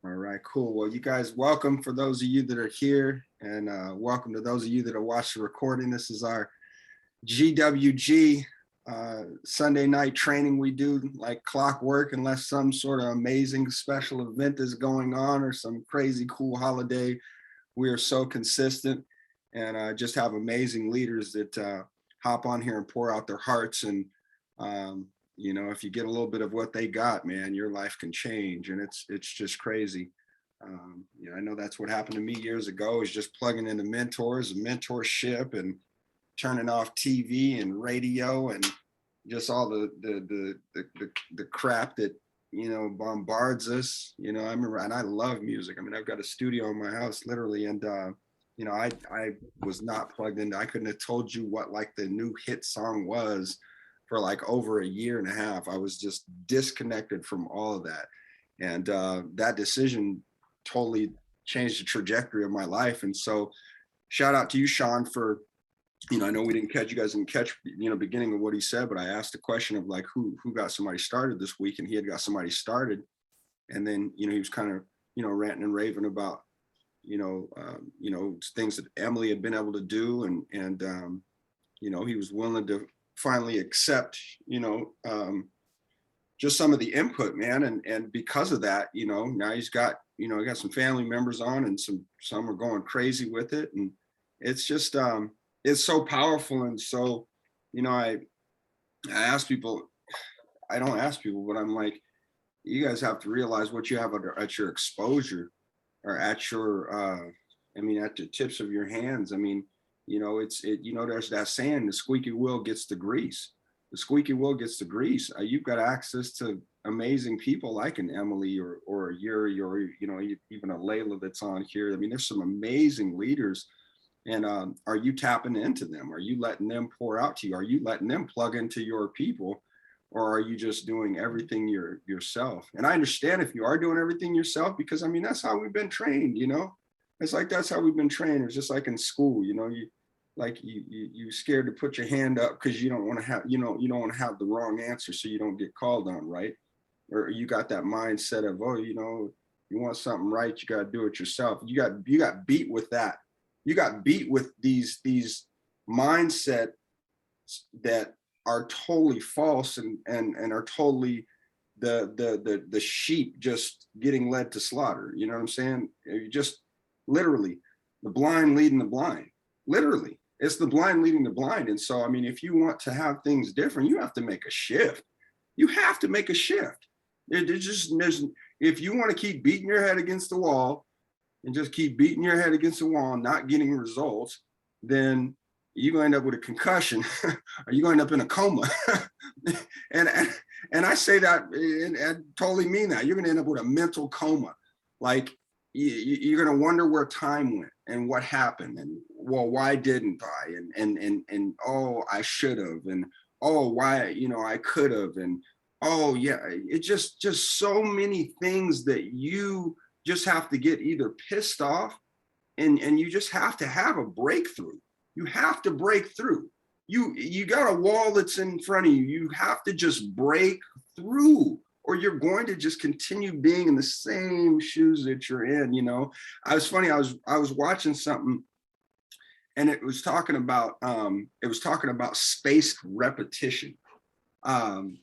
All right, cool. Well, you guys, welcome for those of you that are here, and welcome to those of you that are watching the recording. This is our GWG Sunday night training we do like clockwork, unless some sort of amazing special event is going on or some crazy cool holiday. We are so consistent and just have amazing leaders that hop on here and pour out their hearts. And if you get a little bit of what they got, man, your life can change, and it's just crazy. I know that's what happened to me years ago, is just plugging into mentors and mentorship and turning off TV and radio and just all the crap that bombards us. I remember, and I love music. I mean, I've got a studio in my house literally, and I was not plugged in. I couldn't have told you what like the new hit song was for like over a year and a half. I was just disconnected from all of that. And that decision totally changed the trajectory of my life. And so shout out to you, Sean, for, I know we didn't catch, you guys didn't catch, beginning of what he said, but I asked a question of like, who got somebody started this week, and he had got somebody started. And then, he was kind of, ranting and raving about, things that Emily had been able to do. And he was willing to finally accept, just some of the input, man. And because of that, now he's got, he got some family members on, and some are going crazy with it. And it's just, it's so powerful. And so, I ask people, I don't ask people, but I'm like, you guys have to realize what you have at your exposure, or at your, at the tips of your hands. I mean, there's that saying, the squeaky wheel gets the grease. The squeaky wheel gets the grease. You've got access to amazing people like an Emily or a Yuri, or, even a Layla that's on here. I mean, there's some amazing leaders. And are you tapping into them? Are you letting them pour out to you? Are you letting them plug into your people? Or are you just doing everything yourself? And I understand if you are doing everything yourself, because I mean, that's how we've been trained, It's like, that's how we've been trained. It's just like in school, you scared to put your hand up because you don't want to have, you don't want to have the wrong answer, so you don't get called on, right? Or you got that mindset of, oh, you want something right, you got to do it yourself. You got beat with that. You got beat with these mindset that are totally false and are totally the sheep just getting led to slaughter. You know what I'm saying? You just literally the blind leading the blind. Literally, it's the blind leading the blind. And so, I mean, if you want to have things different, you have to make a shift. You have to make a shift. If you want to keep beating your head against the wall and just keep beating your head against the wall and not getting results, then you're going to end up with a concussion, or you're going to end up in a coma. and I say that, and I totally mean that. You're going to end up with a mental coma. Like, you're going to wonder where time went and what happened, and well, why didn't I? And oh, I should have, and oh, why, I could have, and oh yeah, it just so many things that you just have to get either pissed off, and you just have to have a breakthrough. You have to break through. You got a wall that's in front of you. You have to just break through, or you're going to just continue being in the same shoes that you're in. I was watching something, and it was talking about spaced repetition. And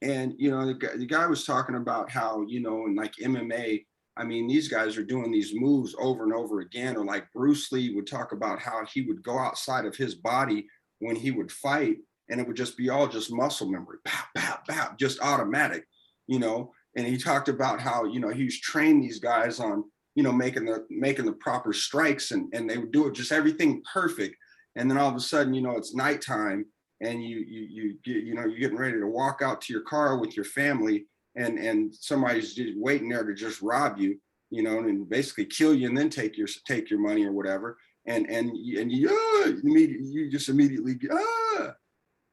the guy was talking about how, in like MMA, I mean, these guys are doing these moves over and over again. Or like Bruce Lee would talk about how he would go outside of his body when he would fight, and it would just be all just muscle memory, pow, pow, pow, just automatic, And he talked about how, he's trained these guys on, making the proper strikes, and they would do it just everything perfect. And then all of a sudden, it's nighttime, and you're getting ready to walk out to your car with your family, and somebody's just waiting there to just rob you, and basically kill you, and then take your money or whatever. And you just immediately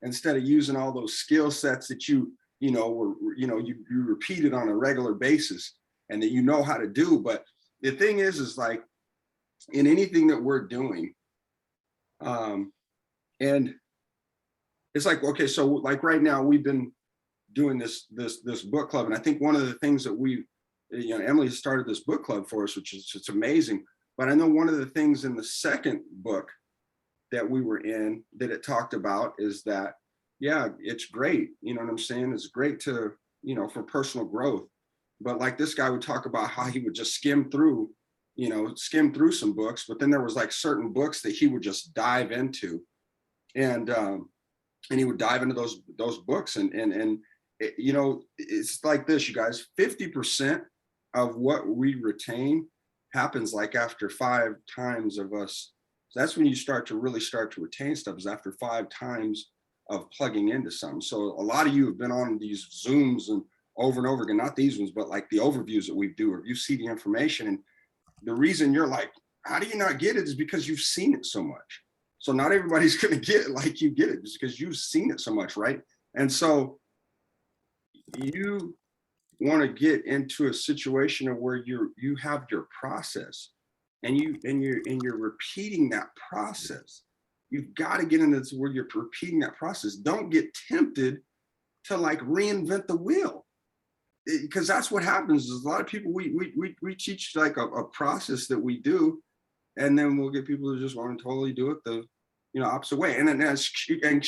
instead of using all those skill sets that you repeated on a regular basis, and that how to do. But the thing is like, in anything that we're doing, and it's like, okay, so like right now we've been doing this book club, and I think one of the things that you know, Emily started this book club for us, which is, it's amazing. But I know one of the things in the second book that we were in that it talked about is that, yeah, it's great. You know what I'm saying? It's great to, you know, for personal growth. But like this guy would talk about how he would just skim through, you know, skim through some books, but then there was like certain books that he would just dive into. And he would dive into those books and it, you know, it's like this, you guys, 50% of what we retain happens like after 5 times of us. So that's when you start to really start to retain stuff, is after 5 times of plugging into something. So a lot of you have been on these Zooms and over again, not these ones, but like the overviews that we do, or you see the information. And the reason you're like, how do you not get it, is because you've seen it so much. So not everybody's going to get it like you get it, just because you've seen it so much, right? And so you want to get into a situation of where you have your process, and you're repeating that process. You've got to get into where you're repeating that process. Don't get tempted to like reinvent the wheel, because that's what happens. Is a lot of people, we teach like a process that we do, and then we'll get people who just want to totally do it the, you know, opposite way. And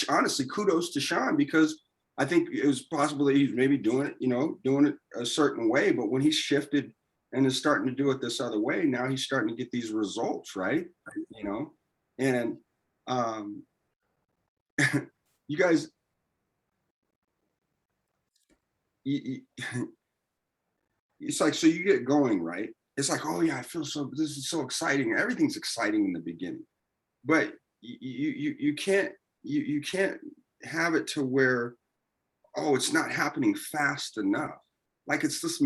honestly, kudos to Sean, because I think it was possible that he's maybe doing it, you know, doing it a certain way, but when he shifted and is starting to do it this other way, now he's starting to get these results, right? You know, and you guys, it's like, so you get going, right? It's like, oh yeah, I feel so, this is so exciting. Everything's exciting in the beginning, but you can't have it to where, oh, it's not happening fast enough. Like it's this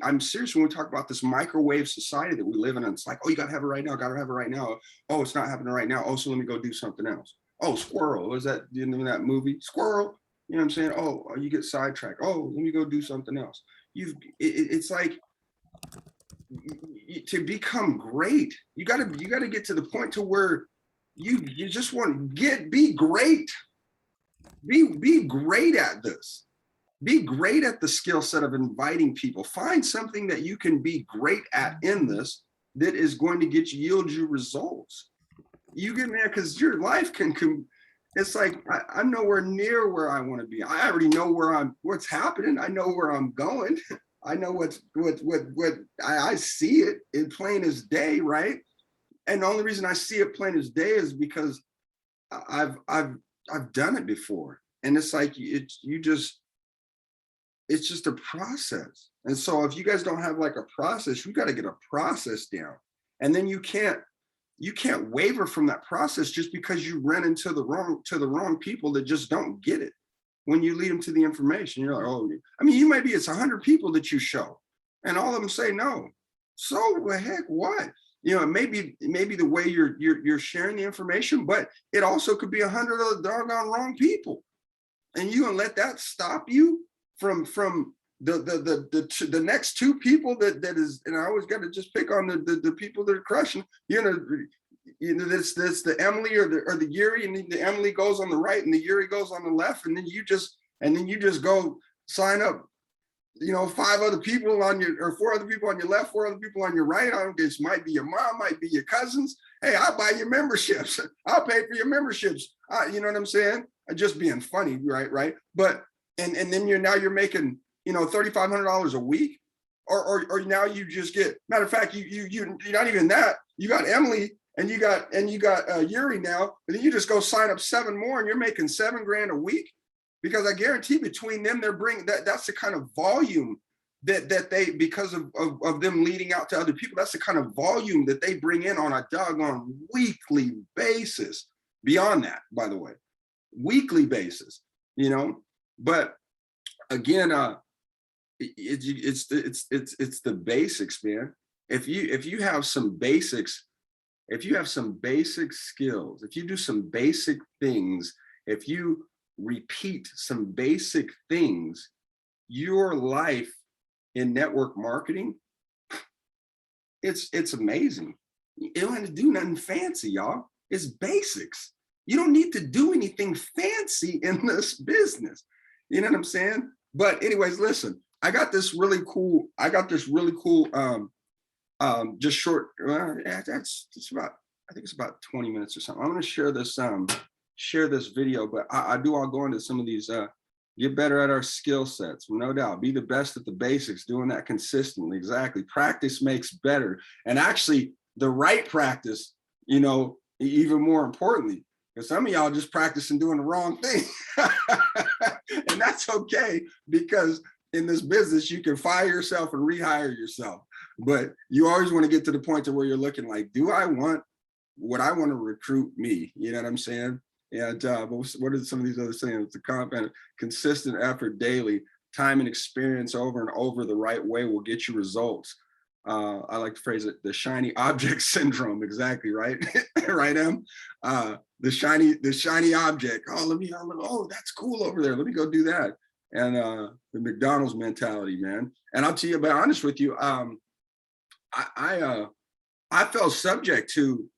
I'm serious when we talk about this microwave society that we live in. And it's like, oh, you gotta have it right now, gotta have it right now. Oh, it's not happening right now. Oh, so let me go do something else. Oh, squirrel, was that, you know, that movie? Squirrel, you know what I'm saying? Oh, you get sidetracked. Oh, let me go do something else. It's like, to become great, you gotta get to the point to where you just want to be great. Be great at this. Be great at the skill set of inviting people. Find something that you can be great at in this that is going to yield you results. You get there, because your life can it's like, I'm nowhere near where I want to be. I already know what's happening. I know where I'm going. I know what I see it in plain as day, right? And the only reason I see it plain as day is because I've done it before. And it's like, it's just a process. And so if you guys don't have like a process, you got to get a process down. And then you can't waver from that process just because you run into the wrong people that just don't get it. When you lead them to the information, you're like, oh, I mean, it's 100 people that you show and all of them say no. So the heck, what? You know, maybe the way you're sharing the information, but it also could be 100 of the doggone wrong people. And you gonna let that stop you from the next 2 people that is, and I always got to just pick on the people that are crushing, you know, this the Emily or the Yuri, and the Emily goes on the right and the Yuri goes on the left, and then you just go sign up, you know, 5 other people on your, or 4 other people on your left, 4 other people on your right. I don't guess, might be your mom, might be your cousins. Hey, I'll buy your memberships. I'll pay for your memberships. You know what I'm saying? I'm just being funny, right? But and then you're making, you know, $3,500 a week, or now you just get, matter of fact, you're not even that. You got Emily and you got Yuri now, and then you just go sign up 7 more, and you're making $7,000 a week. Because I guarantee between them, they're bringing that's the kind of volume that they, because of them leading out to other people, that's the kind of volume that they bring in on a doggone weekly basis. Beyond that, by the way, weekly basis, you know. But again, it's the basics, man. If you have some basics, if you have some basic skills, if you do some basic things, if you repeat some basic things, your life in network marketing, it's amazing. You don't have to do nothing fancy, y'all. It's basics. You don't need to do anything fancy in this business. You know what I'm saying? But anyways, listen, I got this really cool, just short, it's about, I think it's about 20 minutes or something. I'm going to share this video, but I'll go into some of these, get better at our skill sets, no doubt. Be the best at the basics, doing that consistently. Exactly. Practice makes better. And actually the right practice, even more importantly, because some of y'all just practicing doing the wrong thing. And that's okay, because in this business, you can fire yourself and rehire yourself. But you always want to get to the point to where you're looking like, would I want to recruit me? You know what I'm saying? And what are some of these other sayings? The compound, consistent effort daily, time and experience over and over the right way will get you results. I like to phrase it, the shiny object syndrome. Exactly, right? Right, Em? The shiny object. Oh, that's cool over there. Let me go do that. And the McDonald's mentality, man. And I'll be honest with you, I fell subject to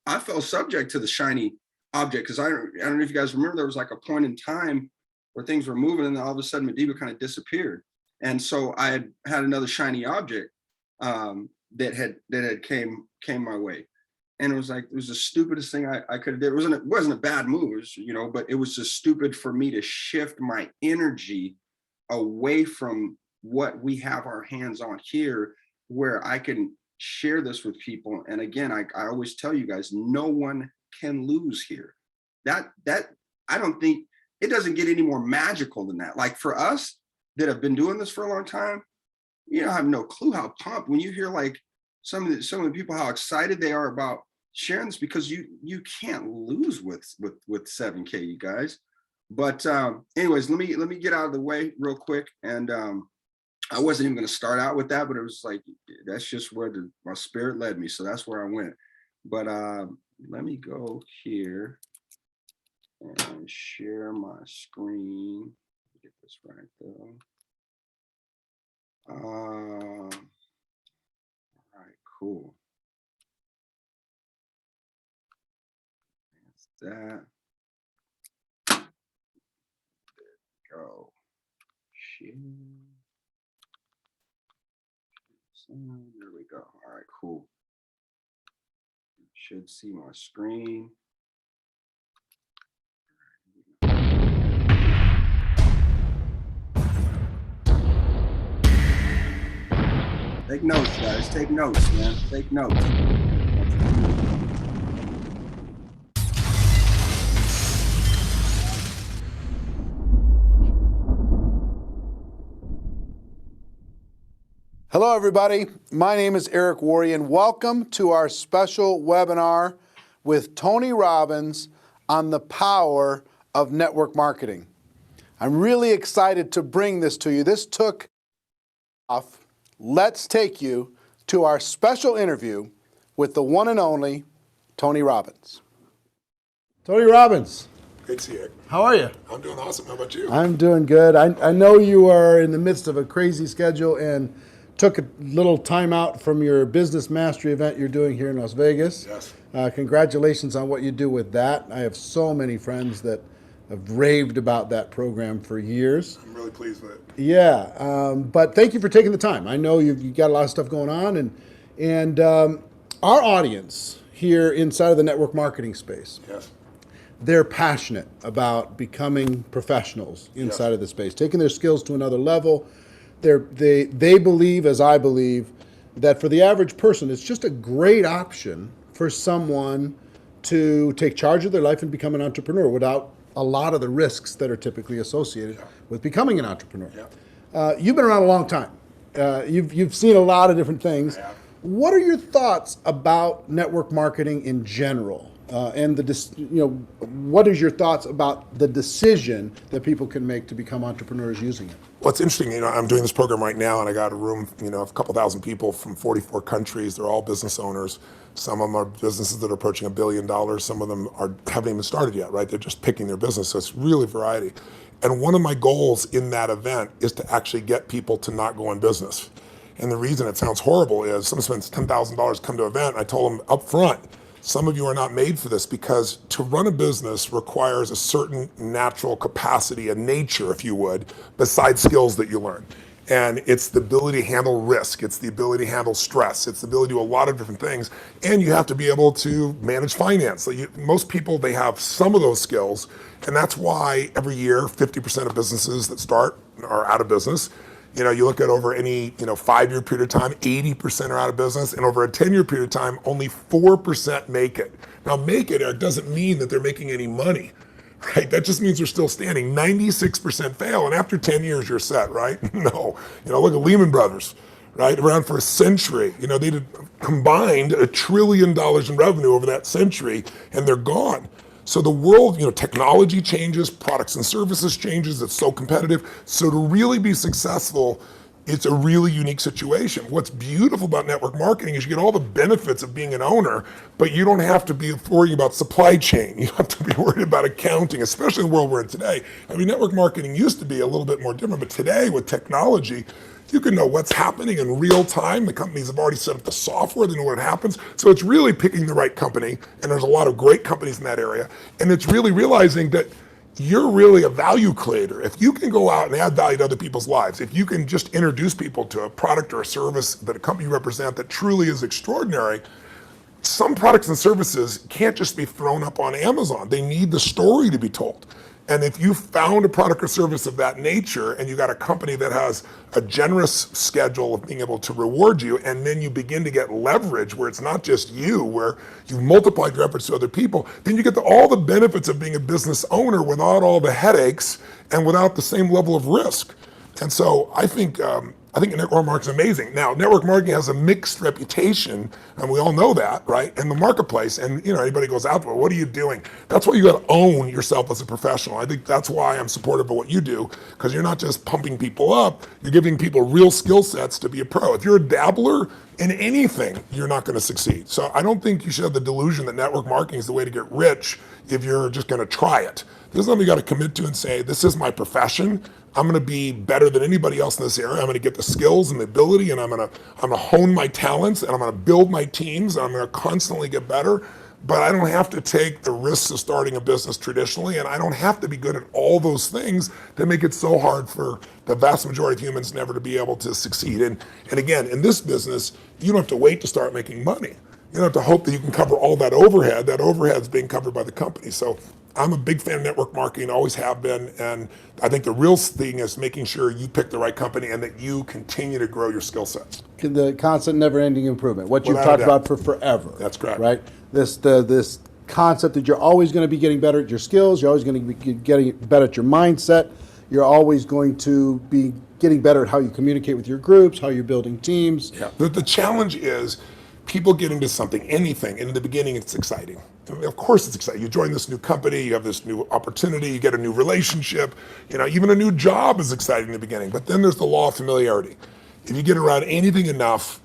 the shiny object, because I don't know if you guys remember, there was like a point in time where things were moving, and then all of a sudden Mediva kind of disappeared. And so I had another shiny object that had came my way. And it was the stupidest thing I could have did. It wasn't a bad move, but it was just stupid for me to shift my energy away from what we have our hands on here, where I can share this with people. And again, I always tell you guys, no one can lose here. That I don't think it doesn't get any more magical than that. Like for us that have been doing this for a long time, I have no clue how pumped when you hear like some of the people, how excited they are about sharing this, because you can't lose with 7K, you guys. But anyways, let me get out of the way real quick. And I wasn't even going to start out with that, but it was like, that's just where my spirit led me. So that's where I went. But let me go here and share my screen. Get this right though. All right, cool. That's that. There we go. Share. There we go. All right, cool. You should see my screen. Take notes, guys. Take notes, man. Take notes. Hello, everybody. My name is Eric Worre, and welcome to our special webinar with Tony Robbins on the power of network marketing. I'm really excited to bring this to you. This took off. Let's take you to our special interview with the one and only Tony Robbins. Tony Robbins. Great to see you, Eric. How are you? I'm doing awesome. How about you? I'm doing good. I know you are in the midst of a crazy schedule and took a little time out from your business mastery event you're doing here in Las Vegas. Yes. Congratulations on what you do with that. I have so many friends that have raved about that program for years. I'm really pleased with it. Yeah, but thank you for taking the time. I know you've got a lot of stuff going on, and our audience here inside of the network marketing space, Yes. they're passionate about becoming professionals inside Yes. of the space, taking their skills to another level. They believe, as I believe, that for the average person, it's just a great option for someone to take charge of their life and become an entrepreneur without a lot of the risks that are typically associated with becoming an entrepreneur. Yeah. You've been around a long time. You've seen a lot of different things. I have. What are your thoughts about network marketing in general? And what is your thoughts about the decision that people can make to become entrepreneurs using it? Well, it's interesting. I'm doing this program right now, and I got a room, of a couple thousand people from 44 countries. They're all business owners. Some of them are businesses that are approaching $1 billion. Some of them haven't even started yet, right? They're just picking their business. So it's really variety. And one of my goals in that event is to actually get people to not go in business. And the reason it sounds horrible is someone spends $10,000 to come to an event. I told them up front, some of you are not made for this, because to run a business requires a certain natural capacity, a nature, if you would, besides skills that you learn. And it's the ability to handle risk. It's the ability to handle stress. It's the ability to do a lot of different things. And you have to be able to manage finance. So most people, they have some of those skills. And that's why every year, 50% of businesses that start are out of business. You know, you look at over any 5-year period of time, 80% are out of business. And over a 10-year period of time, only 4% make it. Now, make it, Eric, doesn't mean that they're making any money. Right, that just means they're still standing. 96% fail, and after 10 years, you're set, right? No, look at Lehman Brothers, right? Around for a century. They did combined $1 trillion in revenue over that century, and they're gone. So the world, technology changes, products and services changes. It's so competitive. So to really be successful, it's a really unique situation. What's beautiful about network marketing is you get all the benefits of being an owner, but you don't have to be worrying about supply chain. You don't have to be worried about accounting, especially in the world we're in today. I mean, network marketing used to be a little bit more different, but today with technology, you can know what's happening in real time. The companies have already set up the software, they know what happens. So it's really picking the right company, and there's a lot of great companies in that area. And it's really realizing that you're really a value creator. If you can go out and add value to other people's lives, if you can just introduce people to a product or a service that a company you represent that truly is extraordinary, some products and services can't just be thrown up on Amazon. They need the story to be told. And if you found a product or service of that nature and you got a company that has a generous schedule of being able to reward you, and then you begin to get leverage where it's not just you, where you've multiplied your efforts to other people, then you get all the benefits of being a business owner without all the headaches and without the same level of risk. And so I think network marketing is amazing. Now, network marketing has a mixed reputation, and we all know that, right, in the marketplace. And anybody goes out there, what are you doing? That's why you got to own yourself as a professional. I think that's why I'm supportive of what you do, because you're not just pumping people up, you're giving people real skill sets to be a pro. If you're a dabbler in anything, you're not going to succeed. So I don't think you should have the delusion that network marketing is the way to get rich if you're just going to try it. This is something you got to commit to and say, this is my profession. I'm going to be better than anybody else in this area. I'm going to get the skills and the ability, and I'm going to hone my talents, and I'm going to build my teams, and I'm going to constantly get better. But I don't have to take the risks of starting a business traditionally, and I don't have to be good at all those things that make it so hard for the vast majority of humans never to be able to succeed. And again, in this business, you don't have to wait to start making money. You don't have to hope that you can cover all that overhead. That overhead is being covered by the company. So I'm a big fan of network marketing, always have been, and I think the real thing is making sure you pick the right company and that you continue to grow your skill sets. The constant never-ending improvement, what you've Without a talked about for forever. That's correct. Right? This concept that you're always going to be getting better at your skills, you're always going to be getting better at your mindset, you're always going to be getting better at how you communicate with your groups, how you're building teams. Yeah. The challenge is people get into something, anything, and in the beginning it's exciting. Of course it's exciting. You join this new company, you have this new opportunity, you get a new relationship, even a new job is exciting in the beginning, but then there's the law of familiarity. If you get around anything enough,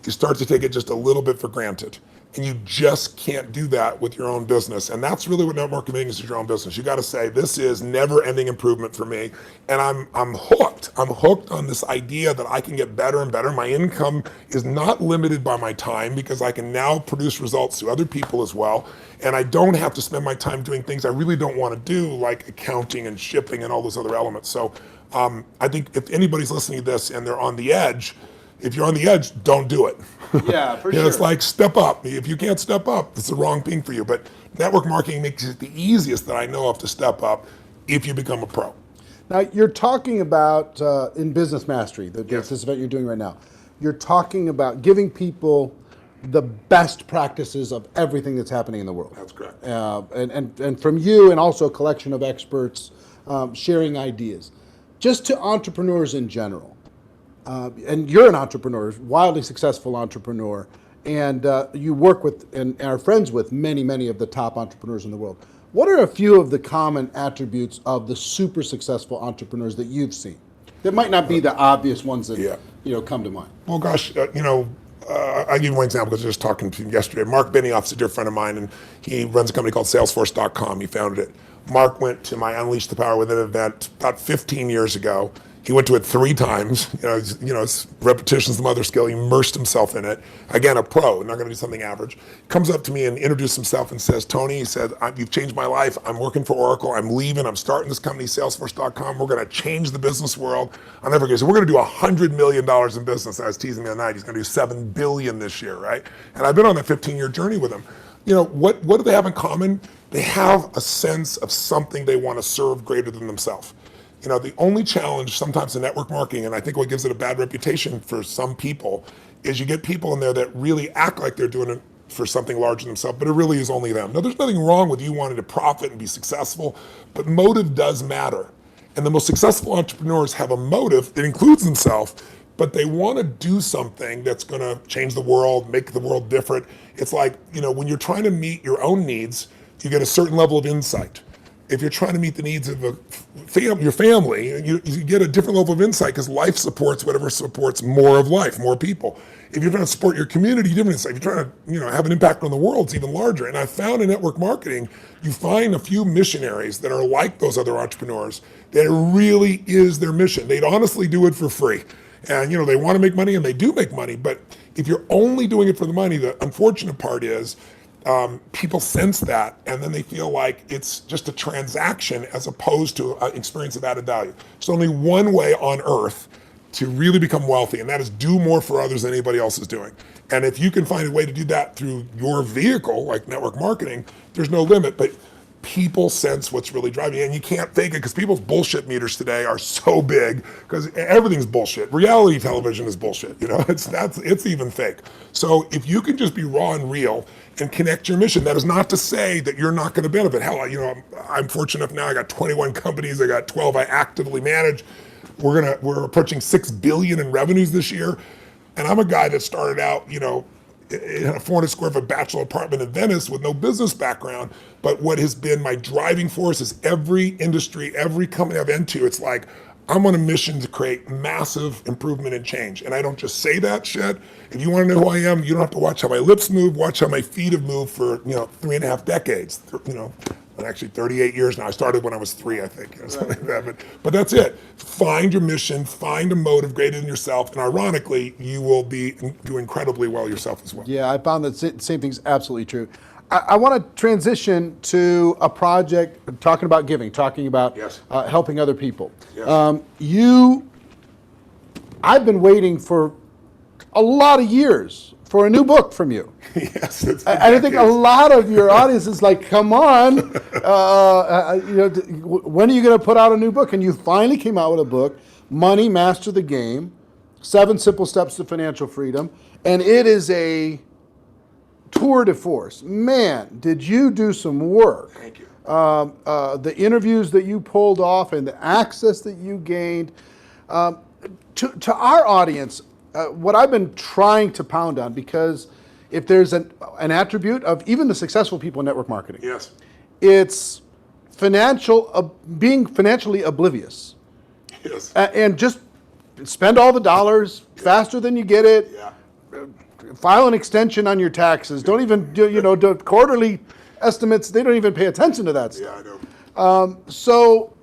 you start to take it just a little bit for granted. And you just can't do that with your own business. And that's really what network marketing is your own business. You got to say, this is never-ending improvement for me. And I'm hooked. I'm hooked on this idea that I can get better and better. My income is not limited by my time because I can now produce results to other people as well. And I don't have to spend my time doing things I really don't want to do, like accounting and shipping and all those other elements. So I think if anybody's listening to this and they're on the edge, if you're on the edge, don't do it. Yeah, for sure. It's like step up. If you can't step up, it's the wrong thing for you. But network marketing makes it the easiest that I know of to step up if you become a pro. Now, you're talking about, in Business Mastery, Yes. this event you're doing right now, you're talking about giving people the best practices of everything that's happening in the world. That's correct. And from you, and also a collection of experts sharing ideas. Just to entrepreneurs in general, and you're an entrepreneur, wildly successful entrepreneur, and you work with and are friends with many of the top entrepreneurs in the world. What are a few of the common attributes of the super successful entrepreneurs that you've seen? That might not be the obvious ones that come to mind. Well, gosh, I'll give you one example because I was just talking to him yesterday. Mark Benioff's a dear friend of mine, and he runs a company called Salesforce.com. He founded it. Mark went to my Unleash the Power Within event about 15 years ago. He went to it 3 times. It's repetition's the mother skill. He immersed himself in it. Again, a pro, not going to do something average. Comes up to me and introduced himself and says, Tony, he said, you've changed my life. I'm working for Oracle. I'm leaving. I'm starting this company, Salesforce.com. We're going to change the business world. I'll never forget. So we're going to do $100 million in business. I was teasing the other night. He's going to do $7 billion this year, right? And I've been on a 15-year journey with him. What do they have in common? They have a sense of something they want to serve greater than themselves. The only challenge sometimes in network marketing, and I think what gives it a bad reputation for some people, is you get people in there that really act like they're doing it for something larger than themselves, but it really is only them. Now, there's nothing wrong with you wanting to profit and be successful, but motive does matter. And the most successful entrepreneurs have a motive that includes themselves, but they want to do something that's going to change the world, make the world different. It's like, when you're trying to meet your own needs, you get a certain level of insight. If you're trying to meet the needs of your family, you get a different level of insight because life supports whatever supports more of life, more people. If you're trying to support your community, different insight. If you're trying to have an impact on the world, it's even larger. And I found in network marketing, you find a few missionaries that are like those other entrepreneurs, that it really is their mission. They'd honestly do it for free. And they want to make money, and they do make money. But if you're only doing it for the money, the unfortunate part is people sense that, and then they feel like it's just a transaction as opposed to an experience of added value. There's only one way on earth to really become wealthy, and that is do more for others than anybody else is doing. And if you can find a way to do that through your vehicle, like network marketing, there's no limit. But people sense what's really driving you, and you can't fake it because people's bullshit meters today are so big because everything's bullshit. Reality television is bullshit. It's even fake. So if you can just be raw and real and connect your mission, that is not to say that you're not going to benefit. Hell, I'm fortunate enough now. I got 21 companies. I got 12 I actively manage. We're approaching $6 billion in revenues this year, and I'm a guy that started out, in a 400 square foot bachelor apartment in Venice with no business background. But what has been my driving force is every industry, every company I've been to, it's like, I'm on a mission to create massive improvement and change. And I don't just say that shit. If you want to know who I am, you don't have to watch how my lips move, watch how my feet have moved for, 3.5 decades, actually 38 years now. I started when I was 3, I think, something like that. But that's it. Find your mission, find a motive greater than yourself, and ironically, you will do incredibly well yourself as well. Yeah, I found that same thing's absolutely true. I want to transition to a project talking about giving, talking about helping other people. Yes. I've been waiting for a lot of years for a new book from you. Yes, I think a lot of your audience is like, come on, when are you going to put out a new book? And you finally came out with a book, Money, Master the Game, 7 Simple Steps to Financial Freedom. And it is a tour de force. Man, did you do some work. Thank you. The interviews that you pulled off and the access that you gained. To our audience, what I've been trying to pound on, because if there's an attribute of even the successful people in network marketing, Yes. it's being financially oblivious. Yes. And just spend all the dollars faster than you get it. Yeah. File an extension on your taxes. Don't even do quarterly estimates. They don't even pay attention to that stuff. Yeah, I know. So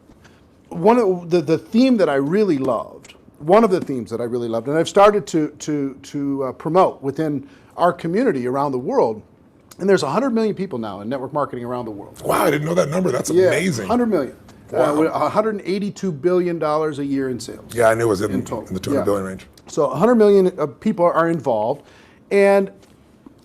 one of the theme that I really loved, one of the themes that I really loved, and I've started to promote within our community around the world, and there's 100 million people now in network marketing around the world. Wow, I didn't know that number. That's amazing. 100 million. Wow. $182 billion a year in sales. Yeah, I knew it was in total. the 200 billion range. So 100 million people are involved. And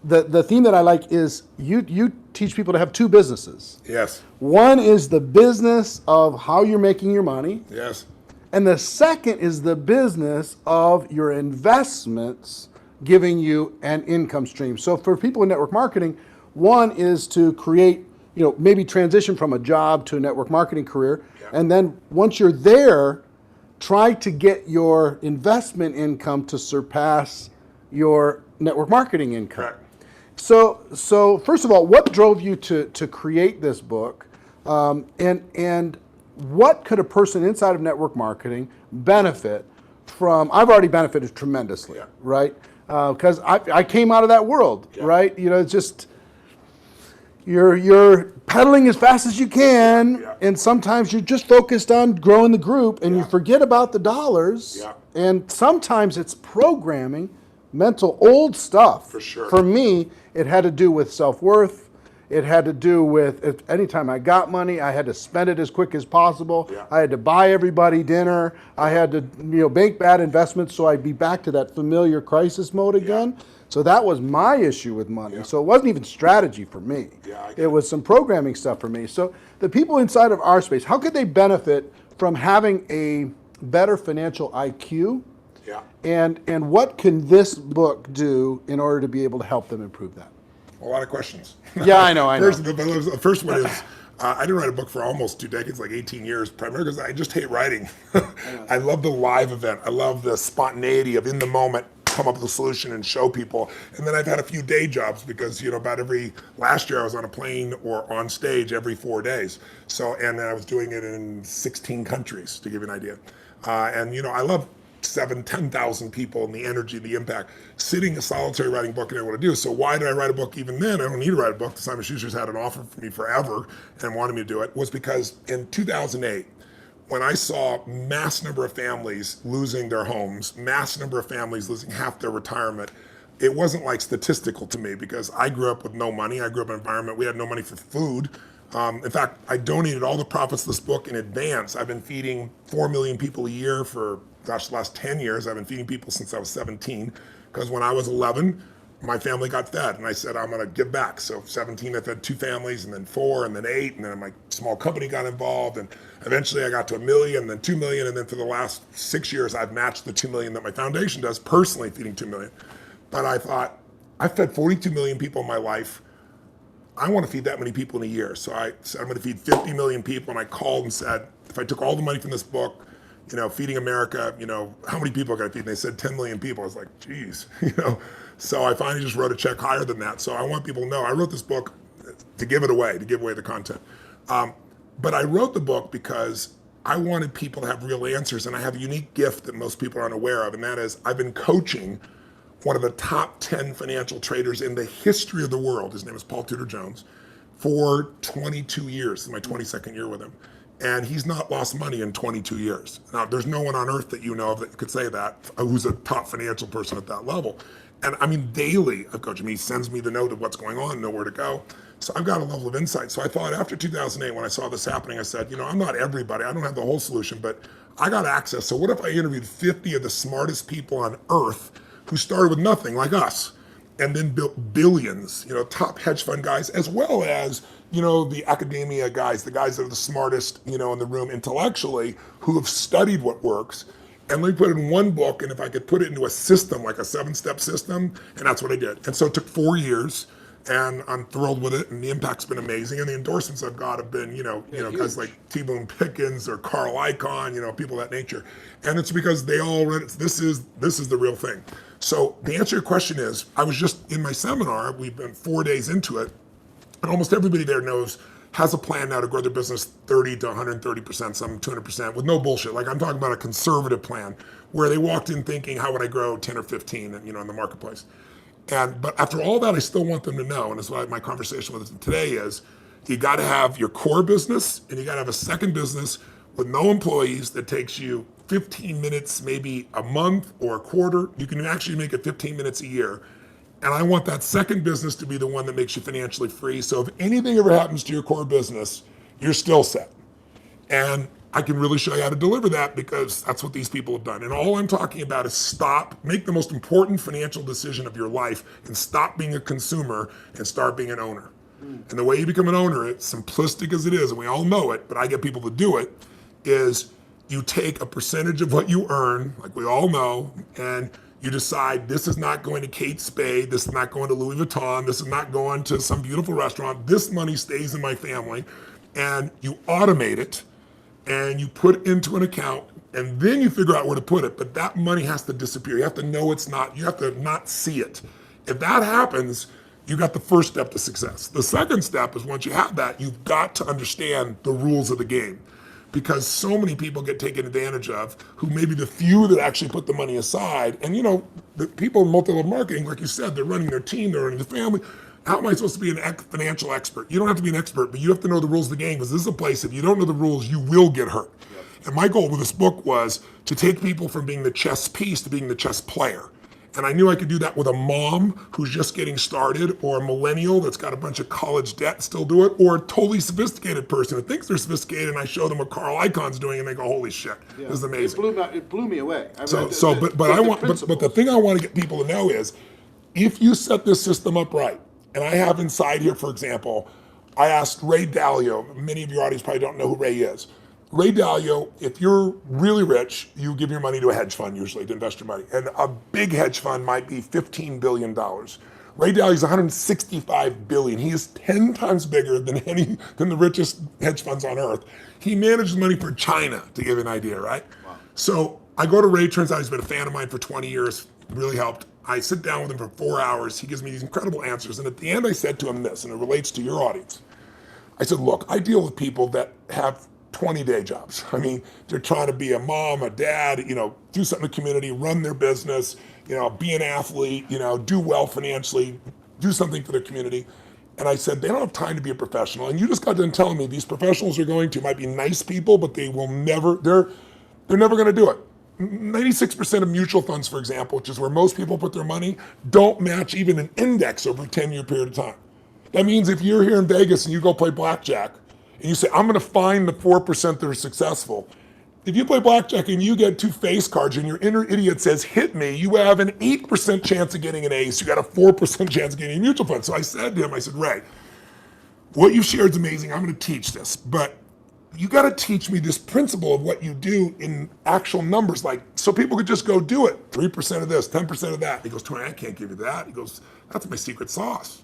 the theme that I like is you teach people to have 2 businesses. Yes. One is the business of how you're making your money. Yes. And the second is the business of your investments giving you an income stream. So for people in network marketing, one is to create, maybe transition from a job to a network marketing career. Yeah. And then once you're there, try to get your investment income to surpass your network marketing income. Correct. So first of all, what drove you to create this book? And what could a person inside of network marketing benefit from? I've already benefited tremendously, right? Because I came out of that world, right? It's just, you're pedaling as fast as you can, Yeah. and sometimes you're just focused on growing the group, and you forget about the dollars. Yeah. And sometimes it's programming, mental old stuff. For sure. For me, it had to do with self-worth. It had to do with anytime I got money, I had to spend it as quick as possible. Yeah. I had to buy everybody dinner. I had to make bad investments so I'd be back to that familiar crisis mode again. So that was my issue with money. So it wasn't even strategy for me. Yeah, it was some programming stuff for me. So the people inside of our space, how could they benefit from having a better financial IQ? Yeah. And what can this book do in order to be able to help them improve that? A lot of questions. Yeah, I know. The first one is, I didn't write a book for almost 2 decades, like 18 years, primarily because I just hate writing. I love the live event. I love the spontaneity of in the moment, come up with a solution and show people. And then I've had a few day jobs because, last year I was on a plane or on stage every 4 days. And then I was doing it in 16 countries, to give you an idea. I love 10,000 people and the energy, the impact. Sitting a solitary writing book and I want to do. So why did I write a book even then? I don't need to write a book. Simon Schuster's had an offer for me forever and wanted me to do it. Was because in 2008, when I saw mass number of families losing their homes, mass number of families losing half their retirement, it wasn't like statistical to me because I grew up with no money. I grew up in an environment, we had no money for food. In fact, I donated all the profits of this book in advance. I've been feeding 4 million people a year for, the last 10 years. I've been feeding people since I was 17, because when I was 11, my family got fed, and I said, I'm gonna give back. So 17, I fed 2 families, and then 4, and then 8, and then my small company got involved, and eventually I got to 1 million, and then 2 million, and then for the last 6 years, I've matched the 2 million that my foundation does, personally feeding 2 million. But I thought, I fed 42 million people in my life. I want to feed that many people in a year. So I said, I'm going to feed 50 million people. And I called and said, if I took all the money from this book, Feeding America, how many people can I feed? And they said 10 million people. I was like, geez, So I finally just wrote a check higher than that. So I want people to know, I wrote this book to give it away, to give away the content. But I wrote the book because I wanted people to have real answers. And I have a unique gift that most people aren't aware of. And that is, I've been coaching one of the top 10 financial traders in the history of the world. His name is Paul Tudor Jones, for 22 years. This is my 22nd year with him. And he's not lost money in 22 years. Now, there's no one on earth that you know of that could say that, who's a top financial person at that level. And I mean, daily, I coach him. He sends me the note of what's going on, nowhere to go. So I've got a level of insight. So I thought after 2008, when I saw this happening, I said, I'm not everybody. I don't have the whole solution, but I got access. So what if I interviewed 50 of the smartest people on earth who started with nothing, like us, and then built billions, top hedge fund guys, as well as, the academia guys, the guys that are the smartest, in the room intellectually, who have studied what works. And let me put it in one book, and if I could put it into a system, like a 7-step system, and that's what I did. And so it took 4 years, and I'm thrilled with it, and the impact's been amazing, and the endorsements I've got have been, guys like T. Boone Pickens or Carl Icahn, people of that nature. And it's because they all read it. This is the real thing. So the answer to your question is, I was just in my seminar, we've been 4 days into it, and almost everybody there has a plan now to grow their business 30 to 130%, some 200%, with no bullshit. Like, I'm talking about a conservative plan where they walked in thinking, how would I grow 10 or 15, in the marketplace? But after all that, I still want them to know, and that's why my conversation with them today is, you got to have your core business, and you got to have a second business with no employees that takes you 15 minutes, maybe a month or a quarter. You can actually make it 15 minutes a year. And I want that second business to be the one that makes you financially free. So if anything ever happens to your core business, you're still set. And I can really show you how to deliver that, because that's what these people have done. And all I'm talking about is make the most important financial decision of your life, and stop being a consumer and start being an owner. And the way you become an owner, it's simplistic as it is, and we all know it, but I get people to do it, is you take a percentage of what you earn, like we all know, and you decide, this is not going to Kate Spade, this is not going to Louis Vuitton, this is not going to some beautiful restaurant, this money stays in my family, and you automate it, and you put it into an account, and then you figure out where to put it. But that money has to disappear. You have to know it's not, you have to not see it. If that happens, you got the first step to success. The second step is, once you have that, you've got to understand the rules of the game. Because so many people get taken advantage of, who may be the few that actually put the money aside. And the people in multi-level marketing, like you said, they're running their team, they're running the family. How am I supposed to be a financial expert? You don't have to be an expert, but you have to know the rules of the game, because this is a place, if you don't know the rules, you will get hurt. Yep. And my goal with this book was to take people from being the chess piece to being the chess player. And I knew I could do that with a mom who's just getting started, or a millennial that's got a bunch of college debt and still do it, or a totally sophisticated person who thinks they're sophisticated, and I show them what Carl Icahn's doing and they go, holy shit, this is amazing. It blew me away. I mean, but the thing I want to get people to know is, if you set this system up right, and I have inside here, for example, I asked Ray Dalio, many of your audience probably don't know who Ray is. Ray Dalio, if you're really rich, you give your money to a hedge fund usually to invest your money. And a big hedge fund might be $15 billion. Ray Dalio's $165 billion. He is 10 times bigger than the richest hedge funds on earth. He manages money for China, to give you an idea, right? Wow. So I go to Ray, turns out he's been a fan of mine for 20 years, really helped. I sit down with him for 4 hours. He gives me these incredible answers. And at the end, I said to him this, and it relates to your audience. I said, look, I deal with people that have 20-day jobs. I mean, they're trying to be a mom, a dad, do something in the community, run their business, be an athlete, do well financially, do something for their community. And I said, they don't have time to be a professional. And you just got done telling me these professionals might be nice people, but they're never going to do it. 96% of mutual funds, for example, which is where most people put their money, don't match even an index over a 10-year period of time. That means if you're here in Vegas and you go play blackjack, and you say, I'm going to find the 4% that are successful. If you play blackjack and you get 2 face cards and your inner idiot says, hit me, you have an 8% chance of getting an ace. You got a 4% chance of getting a mutual fund. So I said to him, I said, Ray, what you shared is amazing. I'm going to teach this, but you got to teach me this principle of what you do in actual numbers, so people could just go do it. 3% of this, 10% of that. He goes, Tony, I can't give you that. He goes, that's my secret sauce.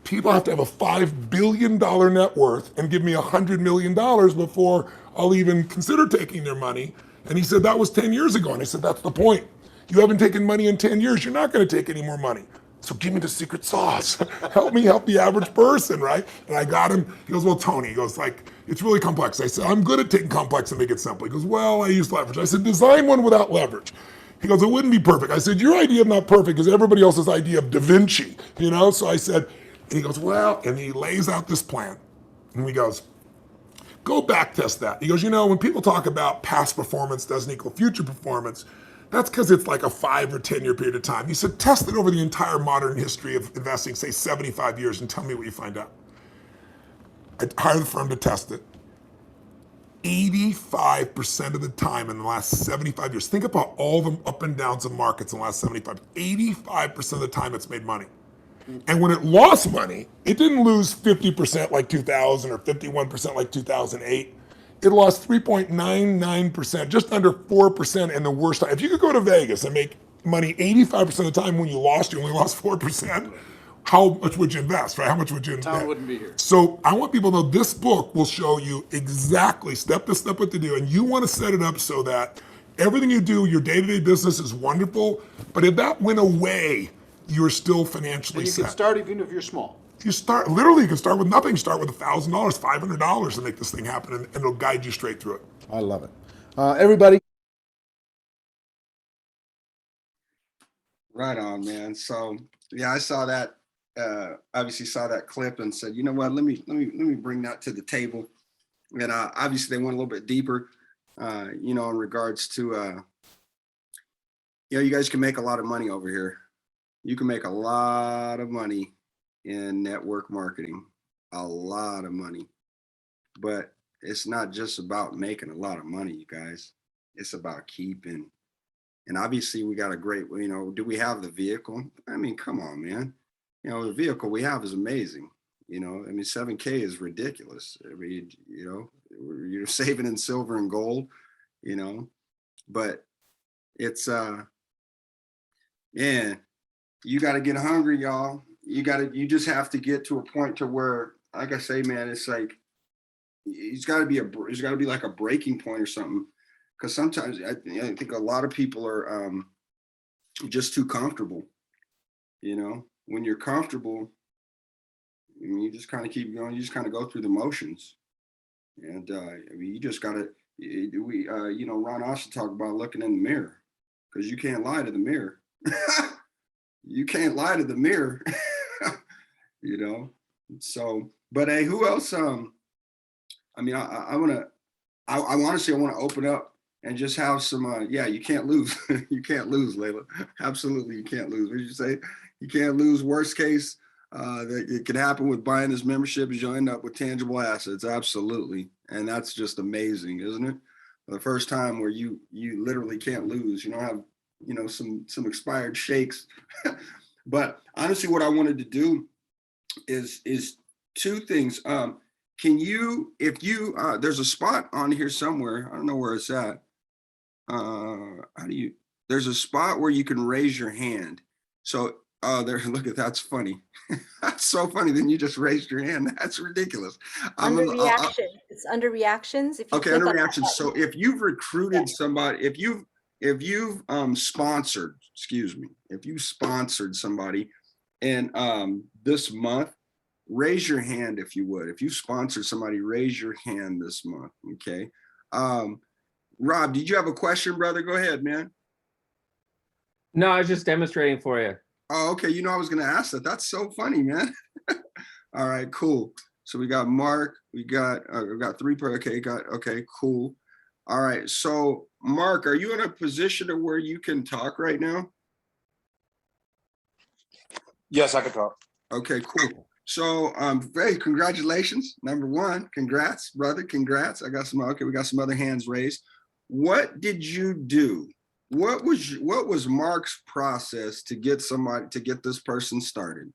People have to have a $5 billion net worth and give me $100 million before I'll even consider taking their money. And he said, that was 10 years ago. And I said, that's the point. You haven't taken money in 10 years. You're not going to take any more money. So give me the secret sauce. Help me help the average person, right? And I got him. He goes, well, Tony, he goes, it's really complex. I said, I'm good at taking complex and make it simple. He goes, well, I use leverage. I said, design one without leverage. He goes, it wouldn't be perfect. I said, your idea of not perfect is everybody else's idea of Da Vinci, So I said, and he goes, well, and he lays out this plan. And he goes, go back test that. He goes, when people talk about past performance doesn't equal future performance, that's because it's like a 5 or 10 year period of time. He said, test it over the entire modern history of investing, say 75 years, and tell me what you find out. I hired the firm to test it. 85% of the time in the last 75 years, think about all the up and downs of markets in the last 85% of the time it's made money. And when it lost money, it didn't lose 50% like 2000 or 51% like 2008. It lost 3.99%, just under 4% in the worst time. If you could go to Vegas and make money 85% of the time when you only lost 4%, how much would you invest, right? How much would you invest? Town wouldn't be here. So I want people to know this book will show you exactly step to step what to do. And you want to set it up so that everything you do, your day-to-day business is wonderful. But if that went away, you're still financially set. You can start even if you're small. You can start with nothing. Start with $1,000, $500 to make this thing happen, and it'll guide you straight through it. I love it. Everybody. Right on, man. So yeah, I saw that. Obviously saw that clip and said, you know what? Let me bring that to the table. And obviously they went a little bit deeper, in regards to, you guys can make a lot of money over here. You can make a lot of money in network marketing, a lot of money, but it's not just about making a lot of money, you guys. It's about keeping. And obviously we got a great, do we have the vehicle? I mean, come on, man. The vehicle we have is amazing. 7K is ridiculous. I mean, you're saving in silver and gold, but it's, man, you got to get hungry, y'all. You just have to get to a point to where, like I say, man, it's like, there's got to be like a breaking point or something. Because sometimes I think a lot of people are just too comfortable. When you're comfortable, you just kind of keep going. You just kind of go through the motions. And you just got to, Ron Austin talked about looking in the mirror, because you can't lie to the mirror. You can't lie to the mirror. you know. So, but hey, who else? I mean, I want to. I honestly, I want to open up and just have some. Yeah, you can't lose. You can't lose, Layla. Absolutely, you can't lose. What did you say? You can't lose. Worst case that it could happen with buying this membership is you'll end up with tangible assets. Absolutely, and that's just amazing, isn't it? The first time where you literally can't lose. You don't have some expired shakes. But honestly, what I wanted to do is two things. Can you, if you, there's a spot on here somewhere, I don't know where it's at. How do you, there's a spot where you can raise your hand. So, there, look at, that's funny. That's so funny. Then you just raised your hand. That's ridiculous. Under reaction, it's under reactions. If you Okay, click under on that reactions. So button. if you've recruited somebody, if you've sponsored, excuse me, if you sponsored somebody in this month, raise your hand if you would. If you sponsored somebody, raise your hand this month. Okay. Rob, did you have a question, brother? Go ahead, man. No, I was just demonstrating for you. Oh, okay. You know, I was going to ask that. That's so funny, man. All right, cool. So we got Mark, we got three. Okay, okay, cool. All right. So Mark, are you in a position of where you can talk right now? Yes, I can talk. Okay, cool. So, hey, congratulations. Number one, congrats, brother. Congrats. I got some. Okay, we got some other hands raised. What did you do? What was Mark's process to get this person started?